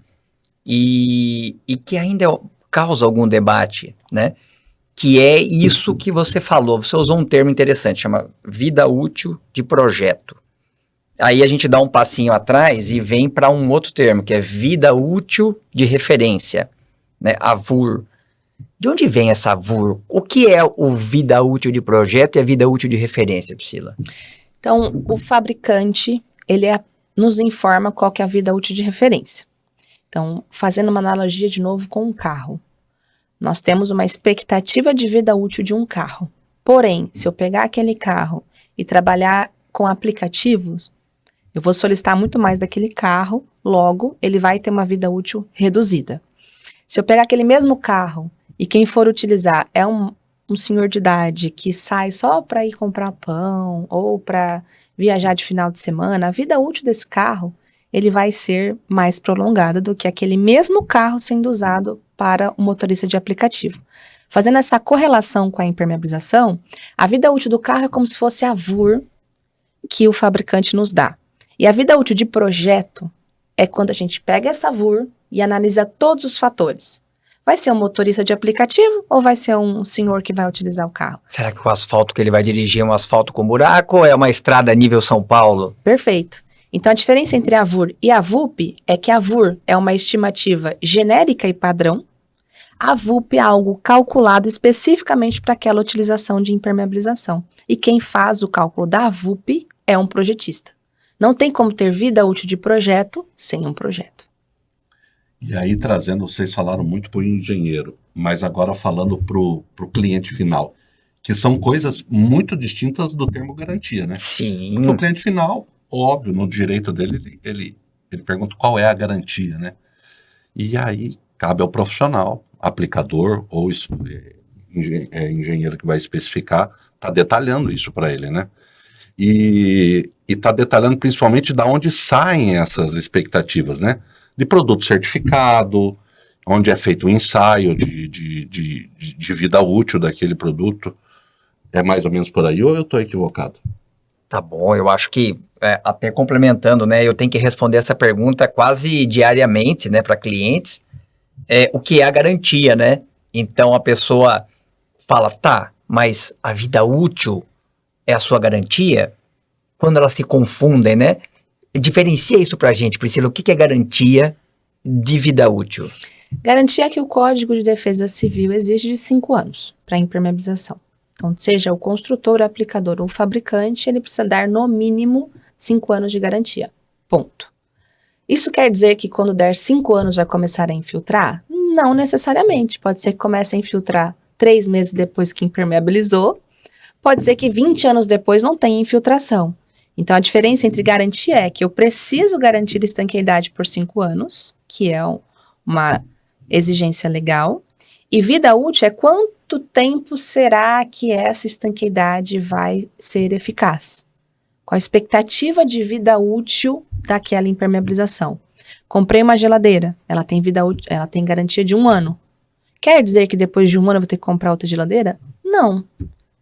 e que ainda causa algum debate, né? Que é isso que você falou. Você usou um termo interessante, chama vida útil de projeto. Aí a gente dá um passinho atrás e vem para um outro termo, que é vida útil de referência, né? A VUR. De onde vem essa VUR? O que é o vida útil de projeto e a vida útil de referência, Priscila? Então, o fabricante, nos informa qual que é a vida útil de referência. Então, fazendo uma analogia de novo com um carro. Nós temos uma expectativa de vida útil de um carro. Porém, se eu pegar aquele carro e trabalhar com aplicativos, eu vou solicitar muito mais daquele carro, logo, ele vai ter uma vida útil reduzida. Se eu pegar aquele mesmo carro e quem for utilizar é um senhor de idade que sai só para ir comprar pão ou para viajar de final de semana, a vida útil desse carro, ele vai ser mais prolongada do que aquele mesmo carro sendo usado para o motorista de aplicativo. Fazendo essa correlação com a impermeabilização, a vida útil do carro é como se fosse a VUR que o fabricante nos dá. E a vida útil de projeto é quando a gente pega essa VUR e analisa todos os fatores. Vai ser um motorista de aplicativo ou vai ser um senhor que vai utilizar o carro? Será que o asfalto que ele vai dirigir é um asfalto com buraco ou é uma estrada nível São Paulo? Perfeito. Então, a diferença entre a VUR e a VUP é que a VUR é uma estimativa genérica e padrão. A VUP é algo calculado especificamente para aquela utilização de impermeabilização. E quem faz o cálculo da VUP é um projetista. Não tem como ter vida útil de projeto sem um projeto. E aí, trazendo, vocês falaram muito para o engenheiro, mas agora falando para o cliente final, que são coisas muito distintas do termo garantia, né? Sim. Porque o cliente final, óbvio, no direito dele, ele pergunta qual é a garantia, né? E aí, cabe ao profissional, aplicador ou engenheiro que vai especificar, tá detalhando isso para ele, né? E está detalhando principalmente de onde saem essas expectativas, né? De produto certificado, onde é feito o ensaio de vida útil daquele produto. É mais ou menos por aí ou eu estou equivocado? Tá bom, eu acho que, até complementando, né, eu tenho que responder essa pergunta quase diariamente, né, para clientes, o que é a garantia, né? Então a pessoa fala, tá, mas a vida útil é a sua garantia? Quando elas se confundem, né? Diferencia isso pra gente, Priscila, o que é garantia de vida útil? Garantia é que o Código de Defesa Civil exige de 5 anos para impermeabilização. Então, seja o construtor, o aplicador ou o fabricante, ele precisa dar no mínimo 5 anos de garantia. Ponto. Isso quer dizer que quando der 5 anos vai começar a infiltrar? Não necessariamente. Pode ser que comece a infiltrar 3 meses depois que impermeabilizou. Pode ser que 20 anos depois não tenha infiltração. Então, a diferença entre garantia é que eu preciso garantir estanqueidade por 5 anos, que é uma exigência legal, e vida útil é quanto tempo será que essa estanqueidade vai ser eficaz? Qual a expectativa de vida útil daquela impermeabilização? Comprei uma geladeira, ela tem vida útil, ela tem garantia de 1 ano. Quer dizer que depois de 1 ano eu vou ter que comprar outra geladeira? Não.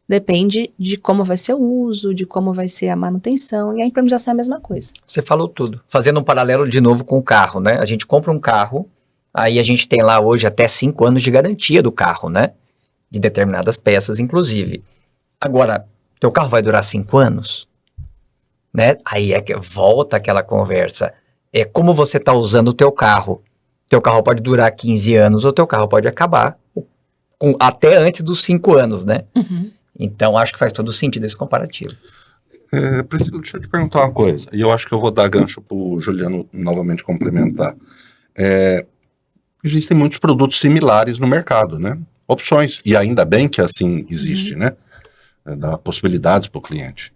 Depende de como vai ser o uso, de como vai ser a manutenção, e a impermeabilização é a mesma coisa. Você falou tudo. Fazendo um paralelo de novo com o carro, né? A gente compra um carro, aí a gente tem lá hoje até 5 anos de garantia do carro, né? De determinadas peças, inclusive. Agora, teu carro vai durar 5 anos? Né? Aí é que volta aquela conversa. É como você está usando o teu carro. Teu carro pode durar 15 anos ou teu carro pode acabar até antes dos 5 anos, né? Uhum. Então, acho que faz todo sentido esse comparativo. Priscila, deixa eu te perguntar uma coisa, e eu acho que eu vou dar gancho para o Juliano novamente complementar. Existem muitos produtos similares no mercado, né? Opções, e ainda bem que assim existe, né? Dá possibilidades para o cliente.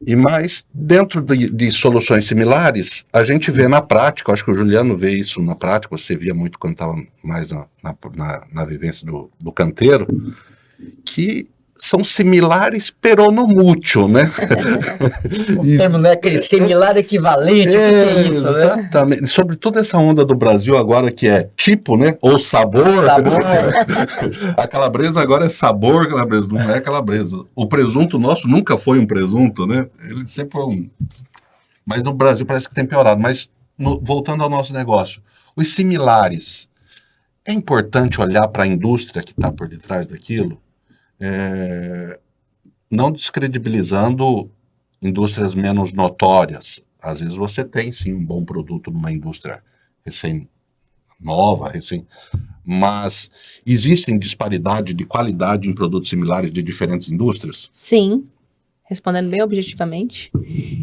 E mais, dentro de soluções similares, a gente vê na prática, acho que o Juliano vê isso na prática, você via muito quando estava mais na vivência do canteiro, que são similares peronomútil, né? O termo, né? Aquele similar equivalente, o que é isso, né? Exatamente. Sobretudo essa onda do Brasil agora que é tipo, né? Ou sabor. A calabresa agora é sabor calabresa, não é calabresa. O presunto nosso nunca foi um presunto, né? Ele sempre foi um... Mas no Brasil parece que tem piorado. Mas voltando ao nosso negócio, os similares, é importante olhar para a indústria que está por detrás daquilo, não descredibilizando indústrias menos notórias. Às vezes você tem, sim, um bom produto numa indústria recém-nova, mas existem disparidade de qualidade em produtos similares de diferentes indústrias? Sim, respondendo bem objetivamente.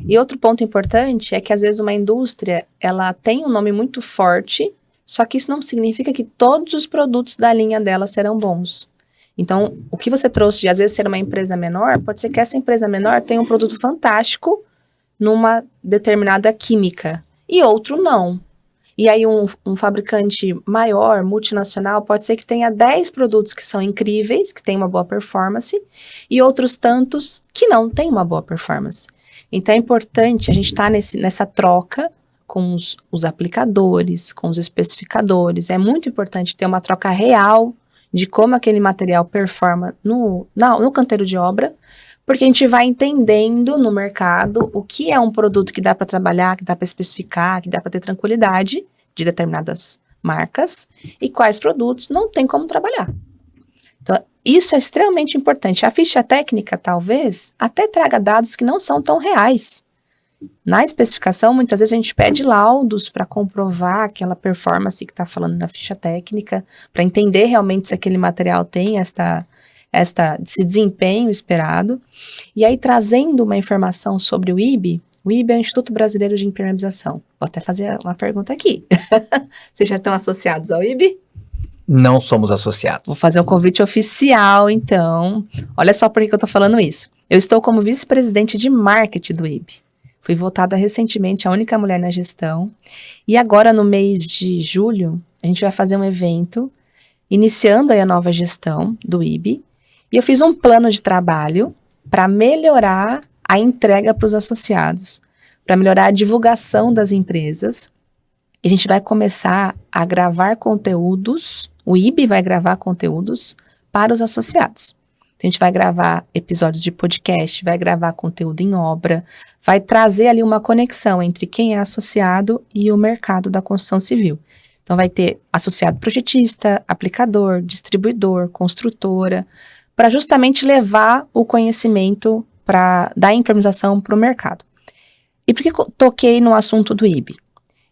E outro ponto importante é que às vezes uma indústria, ela tem um nome muito forte, só que isso não significa que todos os produtos da linha dela serão bons. Então, o que você trouxe de às vezes ser uma empresa menor, pode ser que essa empresa menor tenha um produto fantástico numa determinada química e outro não. E aí um fabricante maior, multinacional, pode ser que tenha 10 produtos que são incríveis, que têm uma boa performance, e outros tantos que não têm uma boa performance. Então é importante a gente estar nessa troca com os aplicadores, com os especificadores. É muito importante ter uma troca real de como aquele material performa no canteiro de obra, porque a gente vai entendendo no mercado o que é um produto que dá para trabalhar, que dá para especificar, que dá para ter tranquilidade de determinadas marcas e quais produtos não tem como trabalhar. Então, isso é extremamente importante. A ficha técnica, talvez, até traga dados que não são tão reais. Na especificação, muitas vezes a gente pede laudos para comprovar aquela performance que está falando na ficha técnica, para entender realmente se aquele material tem esse desempenho esperado. E aí, trazendo uma informação sobre o IB é o Instituto Brasileiro de Impermeabilização. Vou até fazer uma pergunta aqui. Vocês já estão associados ao IB? Não somos associados. Vou fazer um convite oficial, então. Olha só por que eu estou falando isso. Eu estou como vice-presidente de marketing do IB. Fui votada recentemente a única mulher na gestão. E agora, no mês de julho, a gente vai fazer um evento iniciando aí a nova gestão do IB. E eu fiz um plano de trabalho para melhorar a entrega para os associados, para melhorar a divulgação das empresas. E a gente vai começar a gravar conteúdos, o IB vai gravar conteúdos para os associados. Então, a gente vai gravar episódios de podcast, vai gravar conteúdo em obra, vai trazer ali uma conexão entre quem é associado e o mercado da construção civil. Então, vai ter associado projetista, aplicador, distribuidor, construtora, para justamente levar o conhecimento da impermeabilização para o mercado. E por que eu toquei no assunto do IB?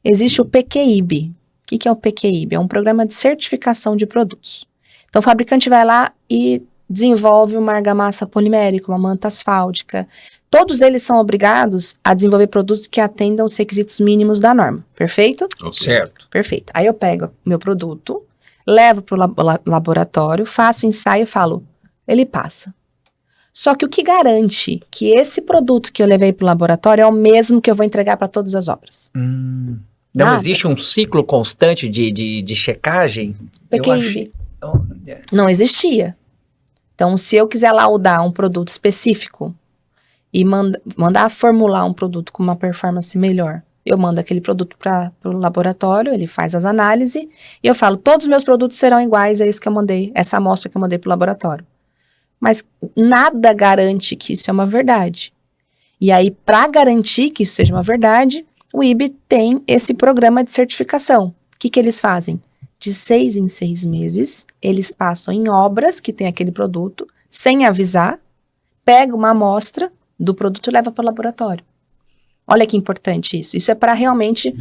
Existe o PQIB. O que é o PQIB? É um programa de certificação de produtos. Então, o fabricante vai lá e desenvolve uma argamassa polimérica, uma manta asfáltica. Todos eles são obrigados a desenvolver produtos que atendam os requisitos mínimos da norma. Perfeito? Okay. Certo. Perfeito. Aí eu pego meu produto, levo para o laboratório, faço o ensaio e falo, ele passa. Só que o que garante que esse produto que eu levei para o laboratório é o mesmo que eu vou entregar para todas as obras? Não existe um ciclo constante de checagem? PQIB. Não existia. Então, se eu quiser laudar um produto específico e mandar formular um produto com uma performance melhor, eu mando aquele produto para o laboratório, ele faz as análises e eu falo, todos os meus produtos serão iguais a esse que eu mandei, essa amostra que eu mandei para o laboratório. Mas nada garante que isso é uma verdade. E aí, para garantir que isso seja uma verdade, o IB tem esse programa de certificação. O que eles fazem? De 6 em 6 meses, eles passam em obras que tem aquele produto, sem avisar, pega uma amostra do produto e leva para o laboratório. Olha que importante isso. Isso é para realmente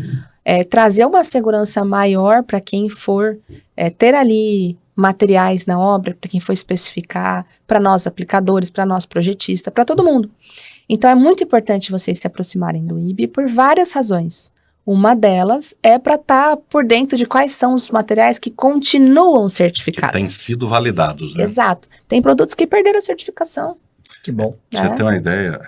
trazer uma segurança maior para quem for ter ali materiais na obra, para quem for especificar, para nós aplicadores, para nós projetistas, para todo mundo. Então, é muito importante vocês se aproximarem do IB por várias razões. Uma delas é para estar por dentro de quais são os materiais que continuam certificados. Que têm sido validados, né? Exato. Tem produtos que perderam a certificação. Que bom. Pra você ter uma ideia,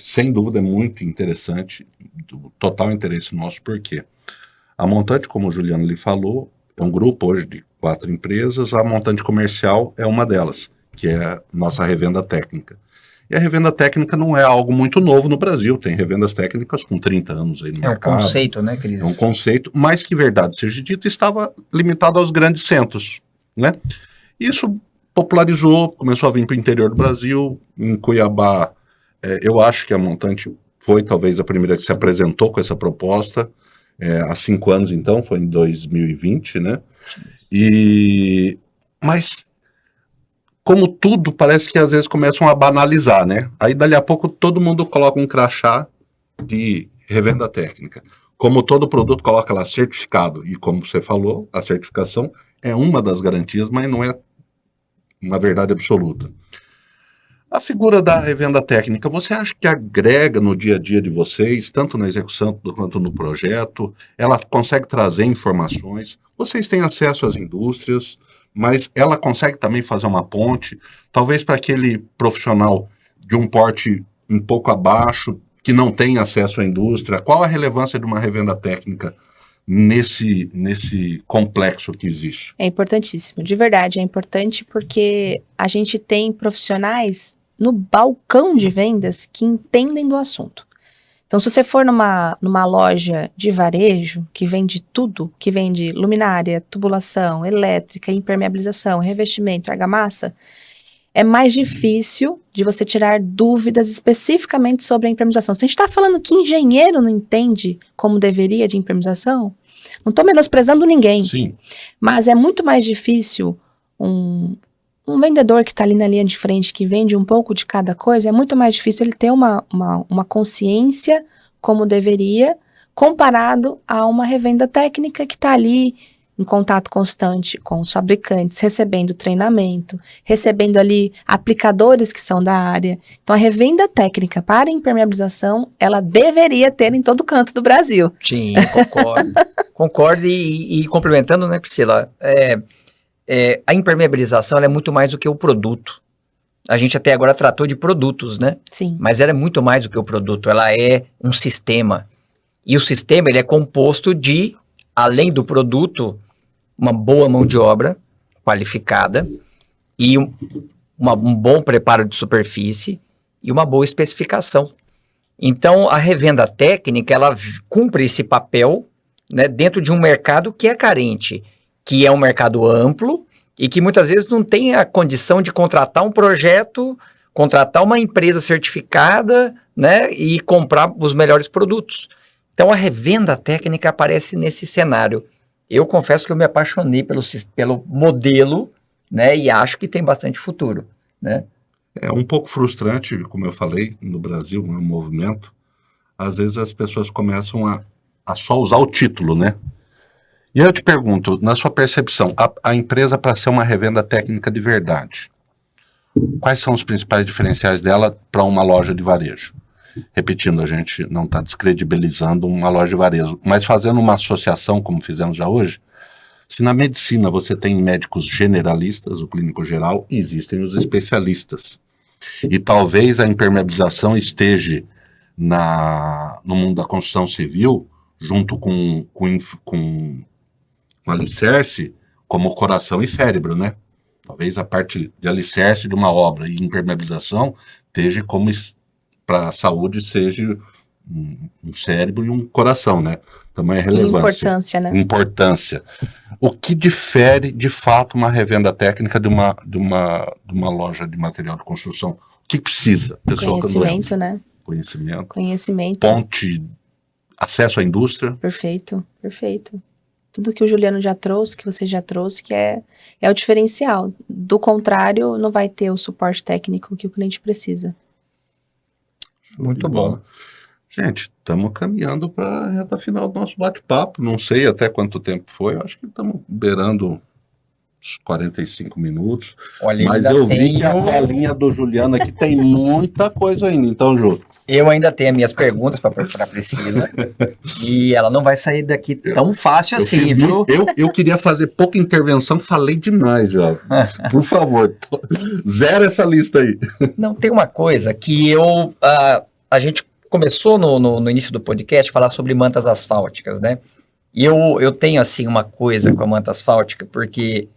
sem dúvida é muito interessante, do total interesse nosso, porque a Montante, como o Juliano lhe falou, é um grupo hoje de 4 empresas, a Montante Comercial é uma delas, que é a nossa revenda técnica. E a revenda técnica não é algo muito novo no Brasil, tem revendas técnicas com 30 anos aí no mercado. É um conceito, né, Cris? É um conceito, mas que, verdade seja dita, estava limitado aos grandes centros, né? Isso popularizou, começou a vir para o interior do Brasil, em Cuiabá, eu acho que a Montante foi talvez a primeira que se apresentou com essa proposta, há 5 anos, então, foi em 2020, né? Mas, como tudo, parece que às vezes começam a banalizar, né? Aí, dali a pouco, todo mundo coloca um crachá de revenda técnica. Como todo produto, coloca lá certificado. E como você falou, a certificação é uma das garantias, mas não é uma verdade absoluta. A figura da revenda técnica, você acha que agrega no dia a dia de vocês, tanto na execução quanto no projeto? Ela consegue trazer informações? Vocês têm acesso às indústrias, mas ela consegue também fazer uma ponte, talvez para aquele profissional de um porte um pouco abaixo, que não tem acesso à indústria. Qual a relevância de uma revenda técnica nesse complexo que existe? É importantíssimo, de verdade, é importante porque a gente tem profissionais no balcão de vendas que entendem do assunto. Então, se você for numa loja de varejo, que vende tudo, que vende luminária, tubulação, elétrica, impermeabilização, revestimento, argamassa, é mais difícil de você tirar dúvidas especificamente sobre a impermeabilização. Se a gente está falando que engenheiro não entende como deveria de impermeabilização, não estou menosprezando ninguém. Sim. Mas é muito mais difícil um vendedor que está ali na linha de frente, que vende um pouco de cada coisa, é muito mais difícil ele ter uma consciência como deveria, comparado a uma revenda técnica que está ali em contato constante com os fabricantes, recebendo treinamento, recebendo ali aplicadores que são da área. Então, a revenda técnica para impermeabilização, ela deveria ter em todo canto do Brasil. Sim, concordo. Concordo e complementando, né, Priscila? A impermeabilização ela é muito mais do que o produto. A gente até agora tratou de produtos, né? Sim. Mas ela é muito mais do que o produto. Ela é um sistema. E o sistema ele é composto de, além do produto, uma boa mão de obra qualificada e um bom preparo de superfície e uma boa especificação. Então, a revenda técnica, ela cumpre esse papel, né, dentro de um mercado que é carente, que é um mercado amplo e que muitas vezes não tem a condição de contratar um projeto, contratar uma empresa certificada, né, e comprar os melhores produtos. Então, a revenda técnica aparece nesse cenário. Eu confesso que eu me apaixonei pelo modelo, né, e acho que tem bastante futuro, né? É um pouco frustrante, como eu falei, no Brasil, no movimento, às vezes as pessoas começam a só usar o título, né? E eu te pergunto, na sua percepção, a empresa, para ser uma revenda técnica de verdade, quais são os principais diferenciais dela para uma loja de varejo? Repetindo, a gente não está descredibilizando uma loja de varejo, mas fazendo uma associação, como fizemos já hoje, se na medicina você tem médicos generalistas, o clínico geral, existem os especialistas. E talvez a impermeabilização esteja no mundo da construção civil, junto com alicerce, como coração e cérebro, né? Talvez a parte de alicerce de uma obra e impermeabilização esteja como para a saúde seja um cérebro e um coração, né? Também é relevância. Importância, né? Importância. O que difere, de fato, uma revenda técnica de uma loja de material de construção? O que precisa? Conhecimento, né? Conhecimento. Ponte, acesso à indústria. Perfeito, perfeito. Tudo que o Juliano já trouxe, que você já trouxe, que é o diferencial. Do contrário, não vai ter o suporte técnico que o cliente precisa. Muito bom. Gente, estamos caminhando para a reta final do nosso bate-papo. Não sei até quanto tempo foi. Eu acho que estamos beirando uns 45 minutos. Olha, mas eu vi que a bolinha do Juliano aqui tem muita coisa ainda. Então, Ju. Eu ainda tenho as minhas perguntas para a Priscila. E ela não vai sair daqui tão fácil assim, viu? Eu queria fazer pouca intervenção, falei demais já. Por favor, zera essa lista aí. Não, tem uma coisa que a gente começou no início do podcast a falar sobre mantas asfálticas, né? E eu tenho, assim, uma coisa com a manta asfáltica, porque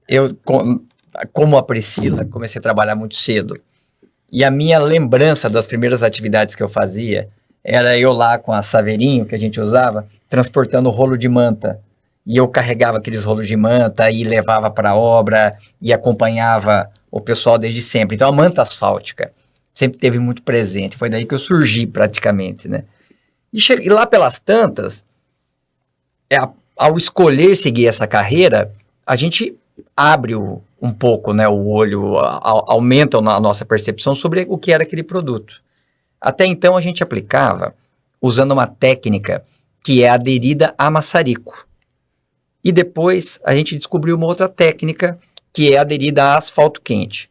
eu, como a Priscila, comecei a trabalhar muito cedo. E a minha lembrança das primeiras atividades que eu fazia era eu lá com a saveirinho que a gente usava, transportando rolo de manta. E eu carregava aqueles rolos de manta e levava para a obra e acompanhava o pessoal desde sempre. Então, a manta asfáltica sempre teve muito presente. Foi daí que eu surgi praticamente, né? E lá pelas tantas, ao escolher seguir essa carreira, a gente abre um pouco, né, o olho, aumenta a nossa percepção sobre o que era aquele produto. Até então a gente aplicava usando uma técnica que é aderida a maçarico. E depois a gente descobriu uma outra técnica que é aderida a asfalto quente.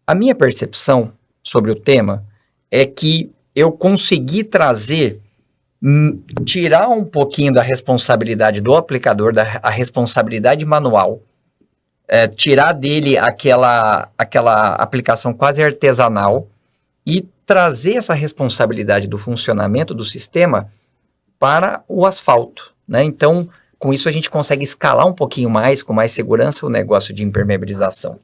A minha percepção sobre o tema é que eu consegui tirar um pouquinho da responsabilidade do aplicador, a responsabilidade manual, tirar dele aquela aplicação quase artesanal e trazer essa responsabilidade do funcionamento do sistema para o asfalto, né? Então, com isso a gente consegue escalar um pouquinho mais, com mais segurança, o negócio de impermeabilização.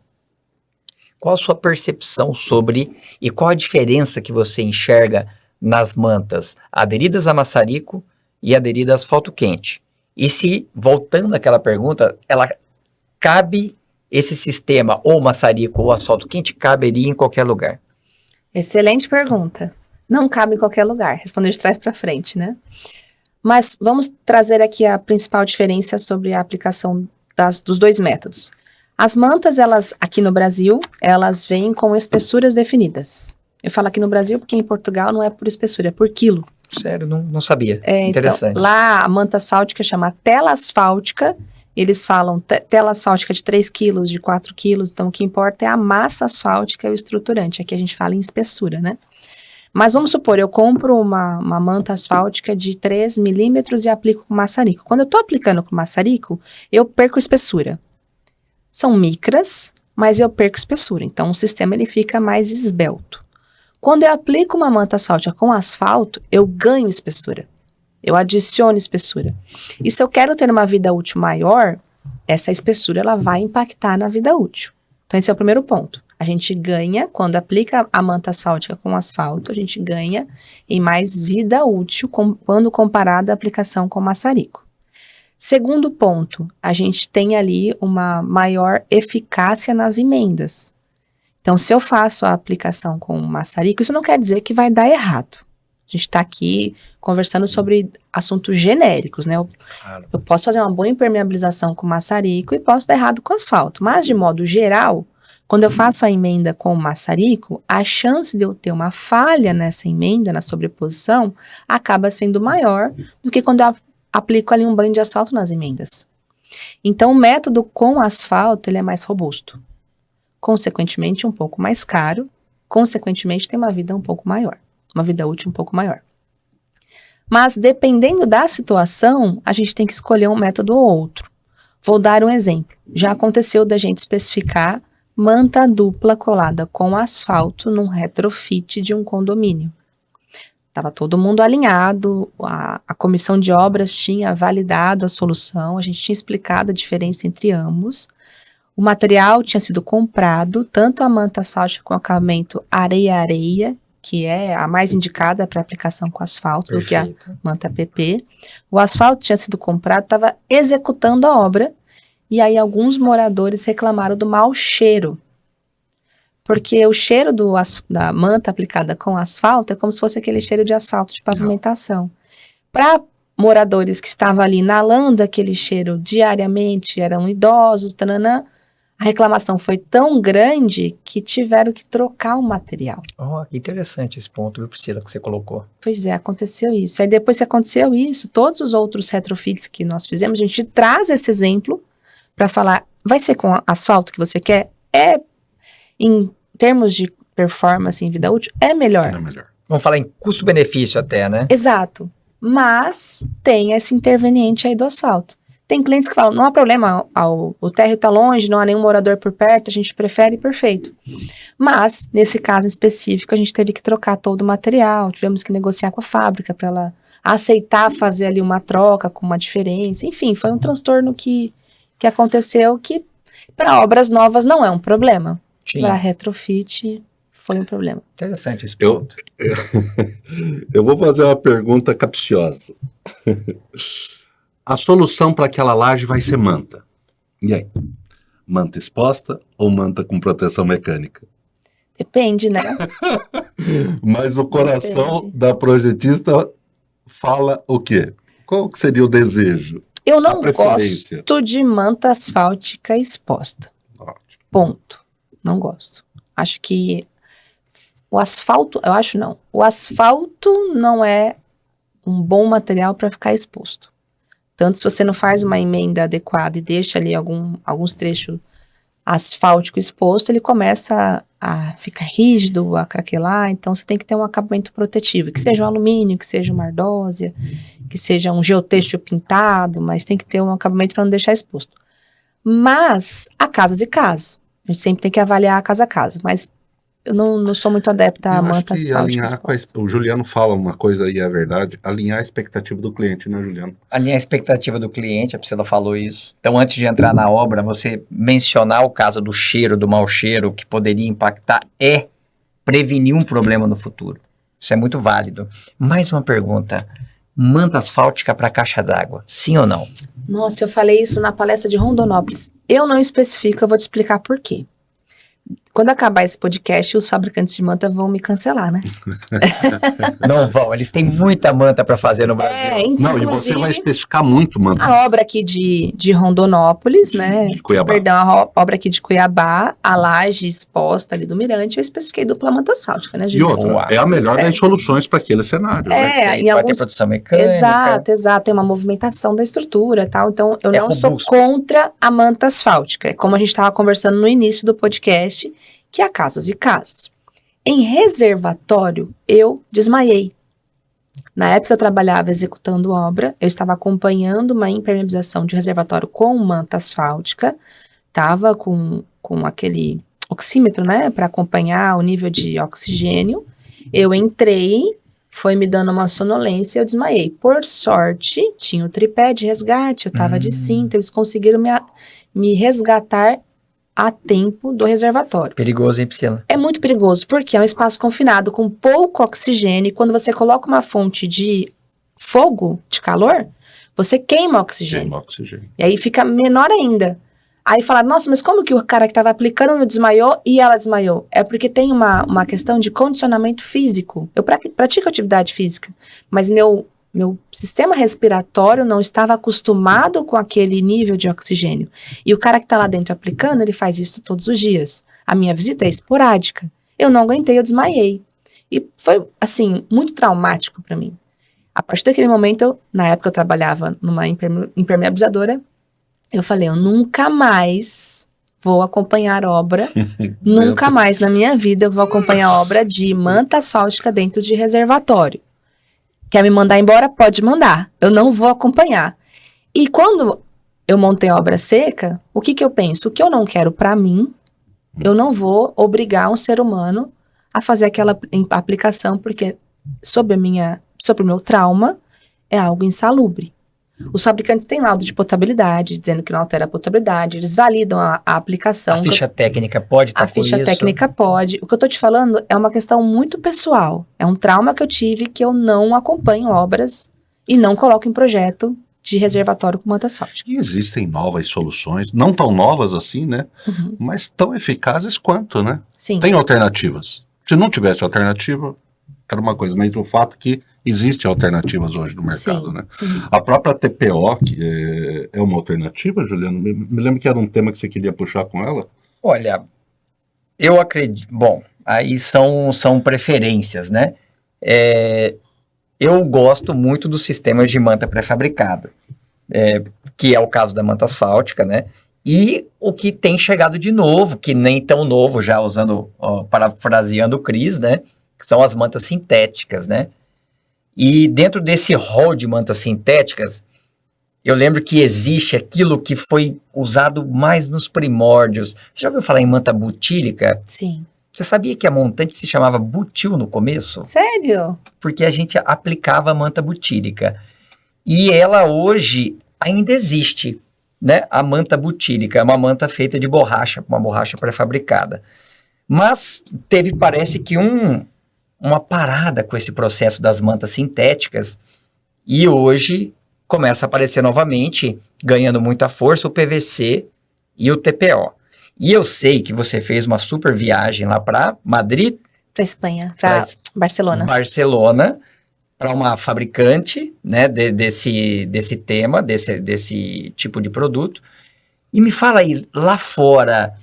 Qual a sua percepção sobre e qual a diferença que você enxerga nas mantas aderidas a maçarico e aderidas a asfalto quente? E se, voltando àquela pergunta, ela cabe esse sistema, ou maçarico ou asfalto quente, caberia em qualquer lugar? Excelente pergunta. Não cabe em qualquer lugar, responder de trás para frente, né? Mas vamos trazer aqui a principal diferença sobre a aplicação dos dois métodos. As mantas, elas, aqui no Brasil, elas vêm com espessuras definidas. Eu falo aqui no Brasil porque em Portugal não é por espessura, é por quilo. Sério, não sabia. Interessante. Então, lá a manta asfáltica chama tela asfáltica. Eles falam tela asfáltica de 3 quilos, de 4 quilos. Então, o que importa é a massa asfáltica e o estruturante. Aqui a gente fala em espessura, né? Mas vamos supor, eu compro uma manta asfáltica de 3 milímetros e aplico com maçarico. Quando eu estou aplicando com maçarico, eu perco espessura. São micras, mas eu perco espessura. Então, o sistema ele fica mais esbelto. Quando eu aplico uma manta asfáltica com asfalto, eu ganho espessura. Eu adiciono espessura. E se eu quero ter uma vida útil maior, essa espessura ela vai impactar na vida útil. Então, esse é o primeiro ponto. A gente ganha, quando aplica a manta asfáltica com asfalto, a gente ganha em mais vida útil quando comparada à aplicação com maçarico. Segundo ponto, a gente tem ali uma maior eficácia nas emendas. Então, se eu faço a aplicação com maçarico, isso não quer dizer que vai dar errado. A gente está aqui conversando sobre assuntos genéricos, né? Eu posso fazer uma boa impermeabilização com maçarico e posso dar errado com asfalto. Mas, de modo geral, quando eu faço a emenda com maçarico, a chance de eu ter uma falha nessa emenda, na sobreposição, acaba sendo maior do que quando eu aplico ali um banho de asfalto nas emendas. Então, o método com asfalto, ele é mais robusto. Consequentemente, um pouco mais caro. Consequentemente, tem uma vida um pouco maior. Uma vida útil um pouco maior. Mas, dependendo da situação, a gente tem que escolher um método ou outro. Vou dar um exemplo. Já aconteceu da gente especificar manta dupla colada com asfalto num retrofit de um condomínio. Estava todo mundo alinhado, a comissão de obras tinha validado a solução, a gente tinha explicado a diferença entre ambos. O material tinha sido comprado, tanto a manta asfáltica com acabamento areia-areia, que é a mais indicada para aplicação com asfalto, do que a manta PP. O asfalto tinha sido comprado, estava executando a obra, e aí alguns moradores reclamaram do mau cheiro. Porque o cheiro da manta aplicada com asfalto é como se fosse aquele cheiro de asfalto de pavimentação. Para moradores que estavam ali inalando aquele cheiro diariamente, eram idosos, tananã, a reclamação foi tão grande que tiveram que trocar o material. Oh, que interessante esse ponto, viu, Priscila, que você colocou. Pois é, aconteceu isso. Aí depois que aconteceu isso, todos os outros retrofits que nós fizemos, a gente traz esse exemplo para falar, vai ser com asfalto que você quer? Em termos de performance em vida útil, é melhor. É melhor. Vamos falar em custo-benefício até, né? Exato. Mas tem esse interveniente aí do asfalto. Tem clientes que falam, não há problema, o térreo está longe, não há nenhum morador por perto, a gente prefere, perfeito. Mas, nesse caso específico, a gente teve que trocar todo o material, tivemos que negociar com a fábrica para ela aceitar fazer ali uma troca com uma diferença. Enfim, foi um transtorno que aconteceu que para obras novas não é um problema. Para retrofit foi um problema. Interessante esse ponto. Eu vou fazer uma pergunta capciosa. A solução para aquela laje vai ser manta. E aí? Manta exposta ou manta com proteção mecânica? Depende, né? Mas o coração da projetista fala o quê? Qual que seria o desejo? Eu não preferência. gosto de manta asfáltica exposta. Ótimo. Ponto. Não gosto. Acho que o asfalto não é um bom material para ficar exposto. Tanto se você não faz uma emenda adequada e deixa ali alguns trechos asfáltico exposto, ele começa a ficar rígido, a craquelar, então você tem que ter um acabamento protetivo, que seja um alumínio, que seja uma ardósia, que seja um geotêxtil pintado, mas tem que ter um acabamento para não deixar exposto. Mas há casos e casos. A gente sempre tem que avaliar casa a casa, mas eu não sou muito adepta a manta asfáltica. Alinhar o Juliano fala uma coisa aí, é verdade, alinhar a expectativa do cliente, né, Juliano? Alinhar a expectativa do cliente, a Priscila falou isso. Então, antes de entrar na obra, você mencionar o caso do cheiro, do mau cheiro, que poderia impactar, é prevenir um problema no futuro. Isso é muito válido. Mais uma pergunta. Manta asfáltica para caixa d'água, sim ou não? Nossa, eu falei isso na palestra de Rondonópolis. Eu não especifico, eu vou te explicar por quê. Quando acabar esse podcast, os fabricantes de manta vão me cancelar, né? Não vão, eles têm muita manta para fazer no Brasil. Não, e você vai especificar muito, manta. A obra aqui de Rondonópolis, né? De Cuiabá. Perdão, a obra aqui de Cuiabá, a laje exposta ali do Mirante, eu especifiquei dupla manta asfáltica, né, E Juliano? outra, Boa. é a melhor Certo. das soluções para aquele cenário. né? Em Vai alguns ter produção mecânica. Exato, tem uma movimentação da estrutura e tal, então eu É não sou robusto. contra a manta asfáltica, é como a gente estava conversando no início do podcast, que há casos e casos. Em reservatório, eu desmaiei. Na época eu trabalhava executando obra, eu estava acompanhando uma impermeabilização de reservatório com manta asfáltica, estava com aquele oxímetro, né, para acompanhar o nível de oxigênio, eu entrei, foi me dando uma sonolência e eu desmaiei. Por sorte, tinha o tripé de resgate, eu estava de cinto, eles conseguiram me resgatar a tempo do reservatório. Perigoso, hein, Priscila? É muito perigoso, porque é um espaço confinado com pouco oxigênio, e quando você coloca uma fonte de fogo, de calor, você queima o oxigênio. Queima oxigênio. E aí fica menor ainda. Aí falaram, nossa, mas como que o cara que estava aplicando não desmaiou e ela desmaiou? É porque tem uma questão de condicionamento físico. Eu pratico atividade física, mas meu sistema respiratório não estava acostumado com aquele nível de oxigênio. E o cara que está lá dentro aplicando, ele faz isso todos os dias. A minha visita é esporádica. Eu não aguentei, eu desmaiei. E foi, assim, muito traumático para mim. A partir daquele momento, na época eu trabalhava numa impermeabilizadora, eu falei, eu nunca mais vou acompanhar obra, nunca mais na minha vida eu vou acompanhar obra de manta asfáltica dentro de reservatório. Quer me mandar embora? Pode mandar. Eu não vou acompanhar. E quando eu montei a obra seca, o que eu penso? O que eu não quero para mim, eu não vou obrigar um ser humano a fazer aquela aplicação, porque sobre o meu trauma, é algo insalubre. Os fabricantes têm laudo de potabilidade, dizendo que não altera a potabilidade, eles validam a aplicação. A ficha técnica pode estar A ficha técnica pode. O que eu tô te falando é uma questão muito pessoal. É um trauma que eu tive que eu não acompanho obras e não coloco em projeto de reservatório com manta asfáltica. E existem novas soluções, não tão novas assim, né? Uhum. Mas tão eficazes quanto, né? Sim. Tem alternativas. Se não tivesse alternativa, era uma coisa, mas o fato é que existem alternativas hoje no mercado, Sim, né? sim. A própria TPO, que é uma alternativa, Juliano? Me lembro que era um tema que você queria puxar com ela. Olha, eu acredito... Bom, aí são preferências, né? Eu gosto muito dos sistemas de manta pré-fabricada, que é o caso da manta asfáltica, né? E o que tem chegado de novo, que nem tão novo, já parafraseando o Cris, né? Que são as mantas sintéticas, né? E dentro desse rol de mantas sintéticas, eu lembro que existe aquilo que foi usado mais nos primórdios. Você já ouviu falar em manta butílica? Sim. Você sabia que a montante se chamava butil no começo? Sério? Porque a gente aplicava a manta butílica. E ela hoje ainda existe, né? A manta butílica é uma manta feita de borracha, uma borracha pré-fabricada. Mas parece que uma parada com esse processo das mantas sintéticas, e hoje começa a aparecer novamente, ganhando muita força, o PVC e o TPO. E eu sei que você fez uma super viagem lá para Madrid, Para Espanha, para Barcelona. Barcelona, para uma fabricante, né, desse tema, desse tipo de produto. E me fala aí, lá fora,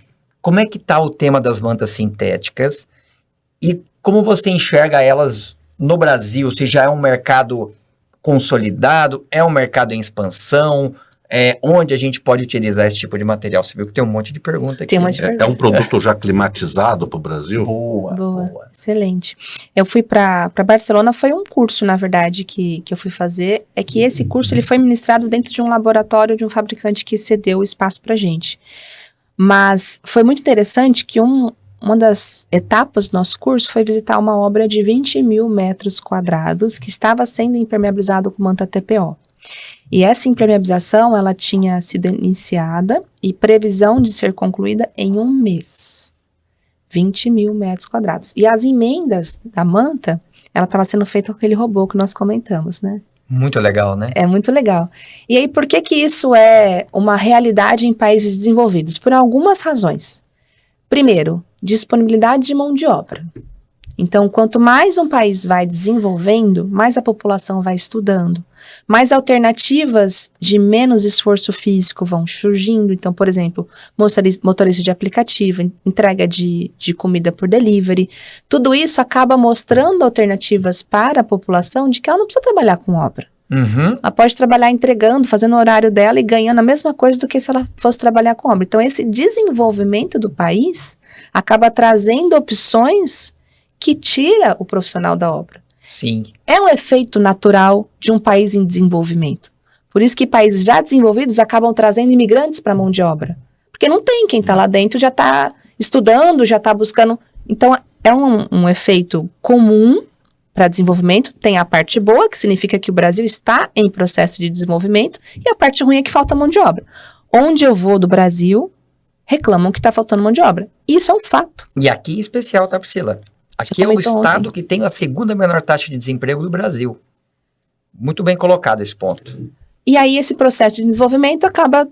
como é que está o tema das mantas sintéticas e como você enxerga elas no Brasil? Se já é um mercado consolidado, é um mercado em expansão, onde a gente pode utilizar esse tipo de material? Você viu que tem um monte de pergunta aqui. Tem um monte de É um produto já climatizado para o Brasil? Boa. Excelente. Eu fui para Barcelona, foi um curso, na verdade, que eu fui fazer. É que esse curso ele foi ministrado dentro de um laboratório de um fabricante que cedeu o espaço para gente. Mas foi muito interessante que uma das etapas do nosso curso foi visitar uma obra de 20 mil metros quadrados que estava sendo impermeabilizado com manta TPO. E essa impermeabilização, ela tinha sido iniciada e previsão de ser concluída em um mês. 20 mil metros quadrados. E as emendas da manta, ela estava sendo feita com aquele robô que nós comentamos, né? Muito legal, né? É muito legal. E aí, por que que isso é uma realidade em países desenvolvidos? Por algumas razões. Primeiro, disponibilidade de mão de obra. Então, quanto mais um país vai desenvolvendo, mais a população vai estudando, mais alternativas de menos esforço físico vão surgindo. Então, por exemplo, motorista de aplicativo, entrega de comida por delivery. Tudo isso acaba mostrando alternativas para a população de que ela não precisa trabalhar com obra. Uhum. Ela pode trabalhar entregando, fazendo o horário dela e ganhando a mesma coisa do que se ela fosse trabalhar com obra. Então, esse desenvolvimento do país acaba trazendo opções que tira o profissional da obra. Sim. É um efeito natural de um país em desenvolvimento. Por isso que países já desenvolvidos acabam trazendo imigrantes para a mão de obra. Porque não tem quem está lá dentro, já está estudando, já está buscando. Então, é um efeito comum para desenvolvimento. Tem a parte boa, que significa que o Brasil está em processo de desenvolvimento, e a parte ruim é que falta mão de obra. Onde eu vou do Brasil, reclamam que está faltando mão de obra. Isso é um fato. E aqui em especial, tá, Priscila? Aqui é o estado que tem a segunda menor taxa de desemprego do Brasil. Muito bem colocado esse ponto. E aí esse processo de desenvolvimento acaba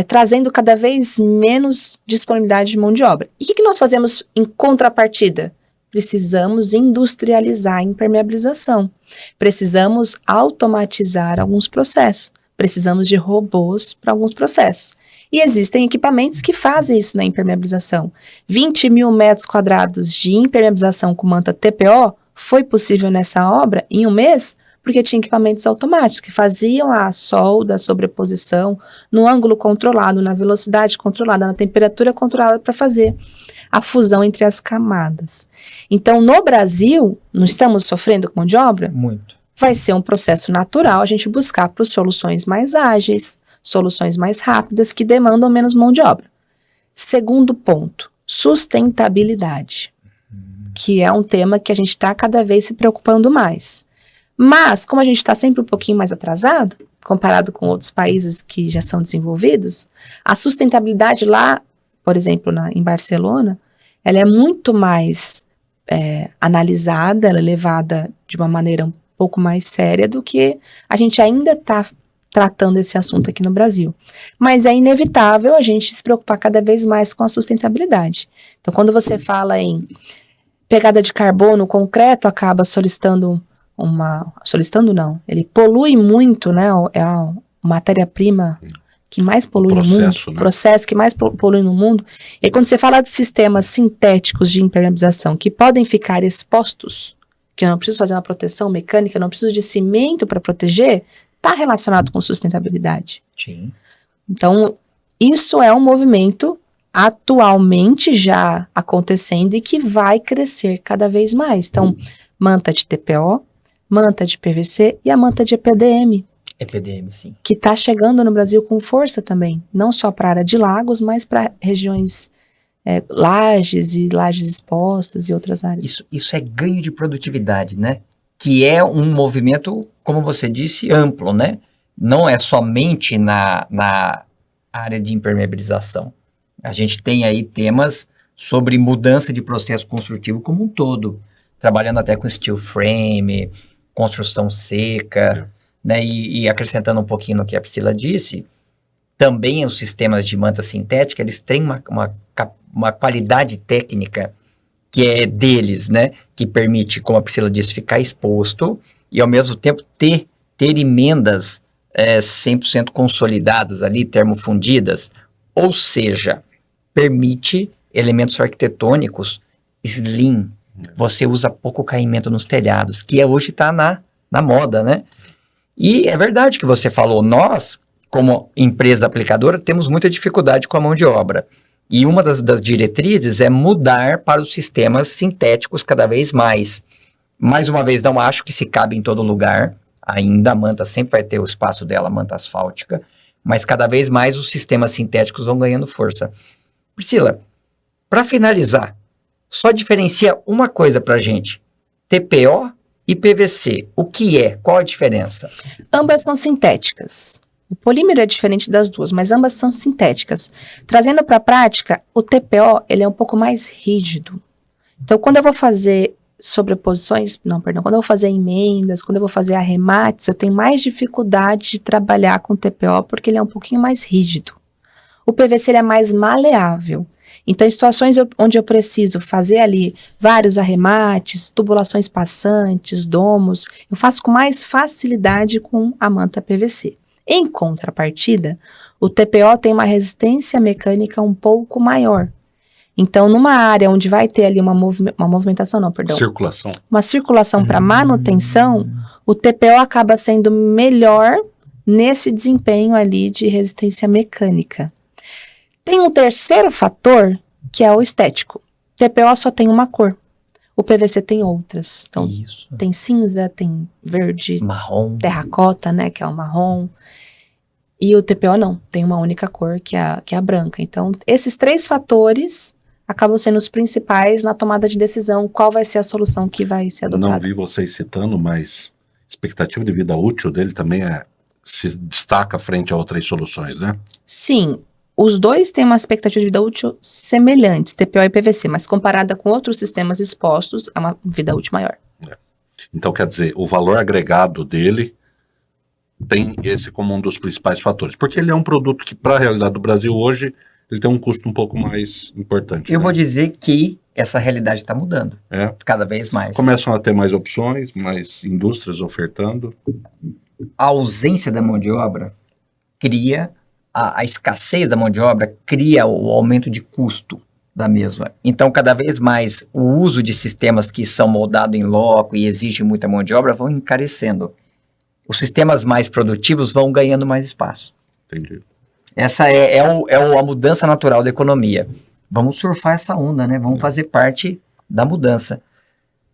trazendo cada vez menos disponibilidade de mão de obra. E o que nós fazemos em contrapartida? Precisamos industrializar a impermeabilização. Precisamos automatizar alguns processos. Precisamos de robôs para alguns processos. E existem equipamentos que fazem isso na impermeabilização. 20 mil metros quadrados de impermeabilização com manta TPO foi possível nessa obra em um mês, porque tinha equipamentos automáticos que faziam a solda, a sobreposição, no ângulo controlado, na velocidade controlada, na temperatura controlada para fazer a fusão entre as camadas. Então, no Brasil, não estamos sofrendo com mão de obra? Muito. Vai ser um processo natural a gente buscar por soluções mais ágeis, soluções mais rápidas que demandam menos mão de obra. Segundo ponto, sustentabilidade, que é um tema que a gente está cada vez se preocupando mais. Mas, como a gente está sempre um pouquinho mais atrasado, comparado com outros países que já são desenvolvidos, a sustentabilidade lá, por exemplo, em Barcelona, ela é muito mais analisada, ela é levada de uma maneira um pouco mais séria do que a gente ainda está tratando esse assunto aqui no Brasil. Mas é inevitável a gente se preocupar cada vez mais com a sustentabilidade. Então, quando você fala em pegada de carbono, o concreto acaba solicitando ele polui muito, né? É a matéria-prima que mais polui no mundo, Né? processo que mais polui no mundo. E aí, quando você fala de sistemas sintéticos de impermeabilização que podem ficar expostos, que eu não preciso fazer uma proteção mecânica, eu não preciso de cimento para proteger, está relacionado com sustentabilidade. Sim. Então, isso é um movimento atualmente já acontecendo e que vai crescer cada vez mais. Então, manta de TPO, manta de PVC e a manta de EPDM. EPDM, sim. Que está chegando no Brasil com força também. Não só para a área de lagos, mas para regiões lajes e lajes expostas e outras áreas. Isso é ganho de produtividade, né? Que é um movimento, como você disse, amplo, né? Não é somente na área de impermeabilização. A gente tem aí temas sobre mudança de processo construtivo como um todo, trabalhando até com steel frame, construção seca, né? E acrescentando um pouquinho no que a Priscila disse, também os sistemas de manta sintética, eles têm uma qualidade técnica que é deles, né? Que permite, como a Priscila disse, ficar exposto e ao mesmo tempo ter emendas 100% consolidadas ali, termofundidas, ou seja, permite elementos arquitetônicos slim. Você usa pouco caimento nos telhados, que hoje está na moda, né? E é verdade que você falou, nós, como empresa aplicadora, temos muita dificuldade com a mão de obra. E uma das diretrizes é mudar para os sistemas sintéticos cada vez mais. Mais uma vez, não acho que se cabe em todo lugar. Ainda a manta sempre vai ter o espaço dela, a manta asfáltica. Mas cada vez mais os sistemas sintéticos vão ganhando força. Priscila, para finalizar, só diferencia uma coisa para a gente. TPO e PVC. O que é? Qual a diferença? Ambas são sintéticas. O polímero é diferente das duas, mas ambas são sintéticas. Trazendo para a prática, o TPO ele é um pouco mais rígido. Então, quando eu vou fazer quando eu vou fazer emendas, quando eu vou fazer arremates, eu tenho mais dificuldade de trabalhar com o TPO porque ele é um pouquinho mais rígido. O PVC ele é mais maleável. Então, em situações onde eu preciso fazer ali vários arremates, tubulações passantes, domos, eu faço com mais facilidade com a manta PVC. Em contrapartida, o TPO tem uma resistência mecânica um pouco maior. Então, numa área onde vai ter ali uma circulação para manutenção, o TPO acaba sendo melhor nesse desempenho ali de resistência mecânica. Tem um terceiro fator, que é o estético. TPO só tem uma cor. O PVC tem outras. Então, tem cinza, tem verde, marrom, terracota, né, que é o marrom. E o TPO não, tem uma única cor, que é a branca. Então, esses 3 fatores acabam sendo os principais na tomada de decisão, qual vai ser a solução que vai ser adotada. Não vi vocês citando, mas expectativa de vida útil dele também se destaca frente a outras soluções, né? Sim, os dois têm uma expectativa de vida útil semelhantes, TPO e PVC, mas comparada com outros sistemas expostos, é uma vida útil maior. Então, quer dizer, o valor agregado dele tem esse como um dos principais fatores, porque ele é um produto que, para a realidade do Brasil hoje, ele tem um custo um pouco mais importante. Eu vou dizer que essa realidade está mudando, cada vez mais. Começam a ter mais opções, mais indústrias ofertando. A ausência da mão de obra cria, a escassez da mão de obra cria o aumento de custo da mesma. Então, cada vez mais, o uso de sistemas que são moldados em loco e exigem muita mão de obra vão encarecendo. Os sistemas mais produtivos vão ganhando mais espaço. Entendi. Essa é a mudança natural da economia. Vamos surfar essa onda, né? Vamos fazer parte da mudança.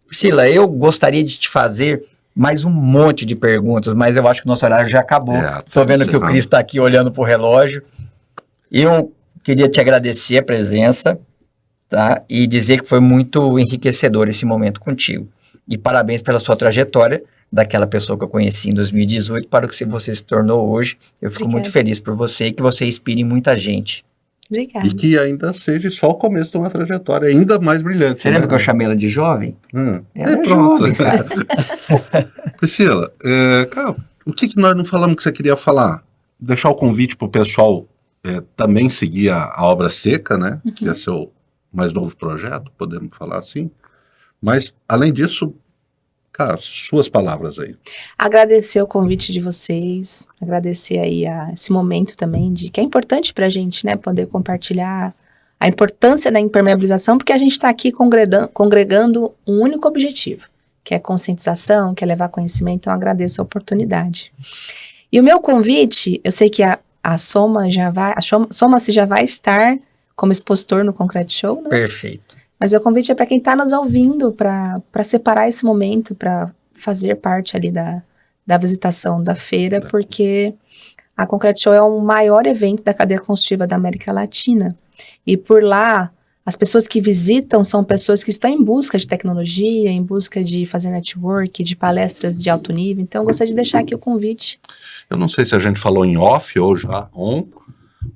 Priscila, eu gostaria de te fazer mais um monte de perguntas, mas eu acho que o nosso horário já acabou. Estou vendo que o Cris está aqui olhando para o relógio. Eu queria te agradecer a presença, tá? E dizer que foi muito enriquecedor esse momento contigo. E parabéns pela sua trajetória, daquela pessoa que eu conheci em 2018 para o que você se tornou hoje. Eu fico muito feliz por você e que você inspire muita gente. Obrigada. E que ainda seja só o começo de uma trajetória ainda mais brilhante. Você lembra que eu chamei ela de jovem? Pronto. Jovem, cara. Priscila, cara, o que nós não falamos que você queria falar? Deixar o convite para o pessoal também seguir a Obra Seca, né? Que é seu mais novo projeto, podemos falar assim. Mas, além disso, cara, suas palavras aí. Agradecer o convite de vocês, agradecer aí esse momento também, que é importante pra gente, né, poder compartilhar a importância da impermeabilização, porque a gente está aqui congregando um único objetivo, que é conscientização, que é levar conhecimento, então agradeço a oportunidade. E o meu convite, eu sei que a Soma já vai estar como expositor no Concrete Show, né? Perfeito. Mas o convite é para quem está nos ouvindo, para separar esse momento, para fazer parte ali da visitação da feira, porque a Concrete Show é o maior evento da cadeia construtiva da América Latina. E por lá, as pessoas que visitam são pessoas que estão em busca de tecnologia, em busca de fazer network, de palestras de alto nível. Então, eu gostaria de deixar aqui o convite. Eu não sei se a gente falou em off ou já on.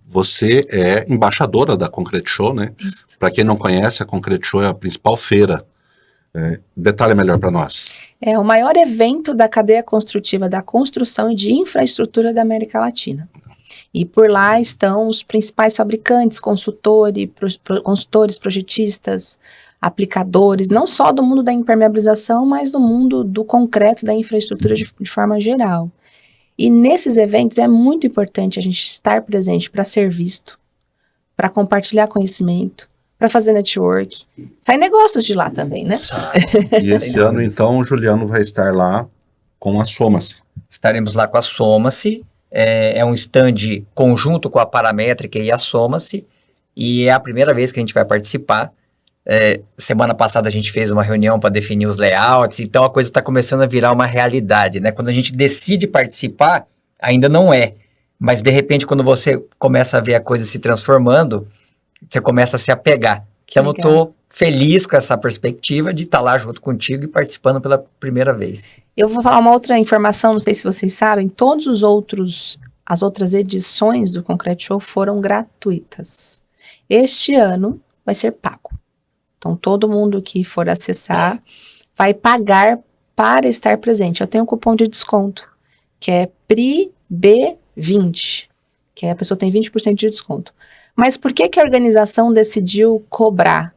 Você é embaixadora da Concrete Show, né? Para quem não conhece, a Concrete Show é a principal feira. Detalhe melhor para nós. É o maior evento da cadeia construtiva da construção e de infraestrutura da América Latina. E por lá estão os principais fabricantes, consultores, projetistas, aplicadores, não só do mundo da impermeabilização, mas do mundo do concreto, da infraestrutura de forma geral. E nesses eventos é muito importante a gente estar presente para ser visto, para compartilhar conhecimento, para fazer network. Sai negócios de lá também, né? E esse ano, então, o Juliano vai estar lá com a Soma-se. Estaremos lá com a Soma-se, é um stand conjunto com a Paramétrica e a Soma-se, e é a primeira vez que a gente vai participar. Semana passada a gente fez uma reunião para definir os layouts, então a coisa está começando a virar uma realidade, né? Quando a gente decide participar, ainda não é, mas de repente quando você começa a ver a coisa se transformando, você começa a se apegar. Então eu estou feliz com essa perspectiva de estar lá junto contigo e participando pela primeira vez. Eu vou falar uma outra informação, não sei se vocês sabem, as outras edições do Concrete Show foram gratuitas. Este ano vai ser pago. Então, todo mundo que for acessar vai pagar para estar presente. Eu tenho um cupom de desconto, que é PRIB20, que aí a pessoa tem 20% de desconto. Mas por que a organização decidiu cobrar?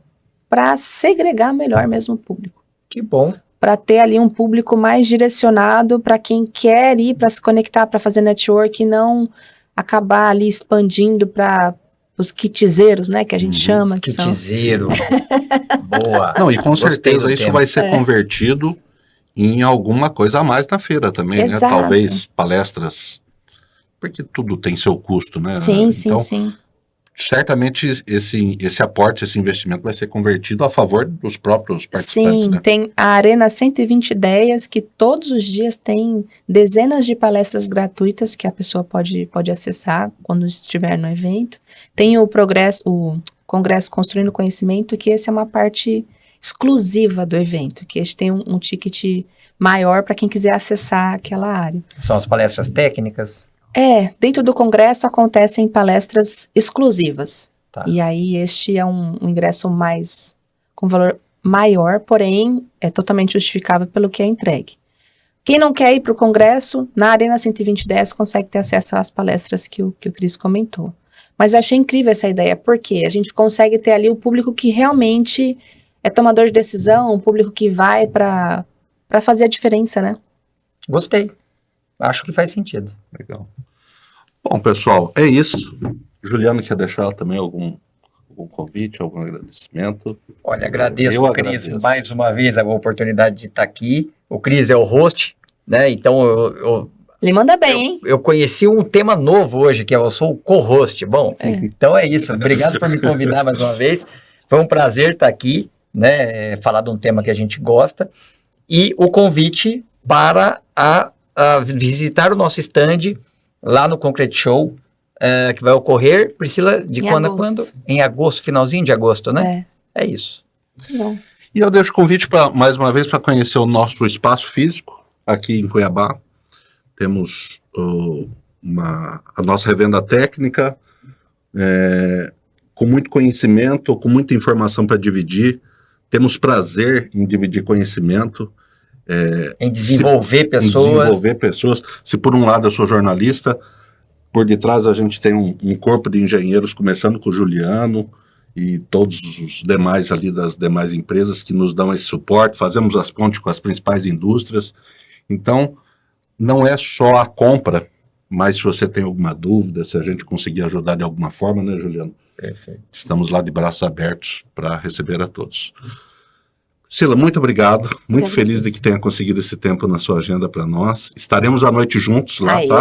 Para segregar melhor mesmo o público. Que bom. Para ter ali um público mais direcionado para quem quer ir, para se conectar, para fazer network e não acabar ali expandindo para os kitizeiros, né, que a gente chama. Kitizeiro. Boa. Não, e com Gostei certeza do isso tema. vai ser convertido em alguma coisa a mais na feira também, Exato. né? Talvez palestras, porque tudo tem seu custo, né? Sim, Então, sim. certamente esse aporte, esse investimento vai ser convertido a favor dos próprios participantes, Sim, né? tem a Arena 120 Ideias, que todos os dias tem dezenas de palestras gratuitas que a pessoa pode acessar quando estiver no evento. Tem o Congresso Construindo Conhecimento, que esse é uma parte exclusiva do evento, que esse tem um ticket maior para quem quiser acessar aquela área. São as palestras técnicas? Dentro do congresso acontecem palestras exclusivas. Tá. E aí este é um ingresso com valor maior, porém é totalmente justificável pelo que é entregue. Quem não quer ir para o congresso, na Arena 120 Ideias consegue ter acesso às palestras que o Cris comentou. Mas eu achei incrível essa ideia, porque a gente consegue ter ali o público que realmente é tomador de decisão, o público que vai para fazer a diferença, né? Gostei. Acho que faz sentido. Legal. Bom, pessoal, é isso. Juliano, quer deixar também algum convite, algum agradecimento? Olha, agradeço Eu o Cris agradeço. mais uma vez a oportunidade de estar aqui. O Cris é o host, né? Então Ele manda bem, hein? eu conheci um tema novo hoje, que eu sou o co-host. Bom, então é isso. Obrigado por me convidar mais uma vez. Foi um prazer estar aqui, né? Falar de um tema que a gente gosta. E o convite para a visitar o nosso stand lá no Concrete Show, que vai ocorrer, Priscila, de quando a quando? Em agosto, finalzinho de agosto, né? É isso. Bom. E eu deixo o convite mais uma vez para conhecer o nosso espaço físico aqui em Cuiabá. Temos a nossa revenda técnica, com muito conhecimento, com muita informação para dividir. Temos prazer em dividir conhecimento. Em desenvolver pessoas. Se por um lado eu sou jornalista, por detrás a gente tem um corpo de engenheiros, começando com o Juliano e todos os demais ali das demais empresas que nos dão esse suporte, fazemos as pontes com as principais indústrias. Então, não é só a compra, mas se você tem alguma dúvida, se a gente conseguir ajudar de alguma forma, né, Juliano? Perfeito. Estamos lá de braços abertos para receber a todos. Sila, muito obrigado. Muito feliz de que tenha conseguido esse tempo na sua agenda para nós. Estaremos à noite juntos lá, tá?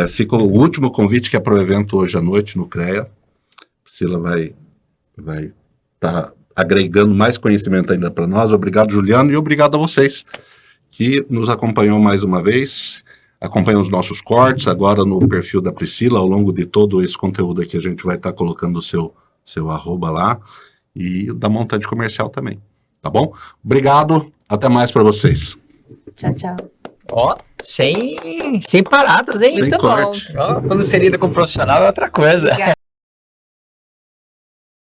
Fica o último convite, que é para o evento hoje à noite no CREA. Sila vai estar agregando mais conhecimento ainda para nós. Obrigado, Juliano, e obrigado a vocês que nos acompanhou mais uma vez. Acompanham os nossos cortes agora no perfil da Priscila. Ao longo de todo esse conteúdo aqui, a gente vai estar colocando o seu arroba lá. E da Montante Comercial também, tá bom? Obrigado, até mais para vocês. Tchau, tchau. Ó, sem paradas, hein? Muito bom. Ó, quando você lida com profissional é outra coisa. Obrigada.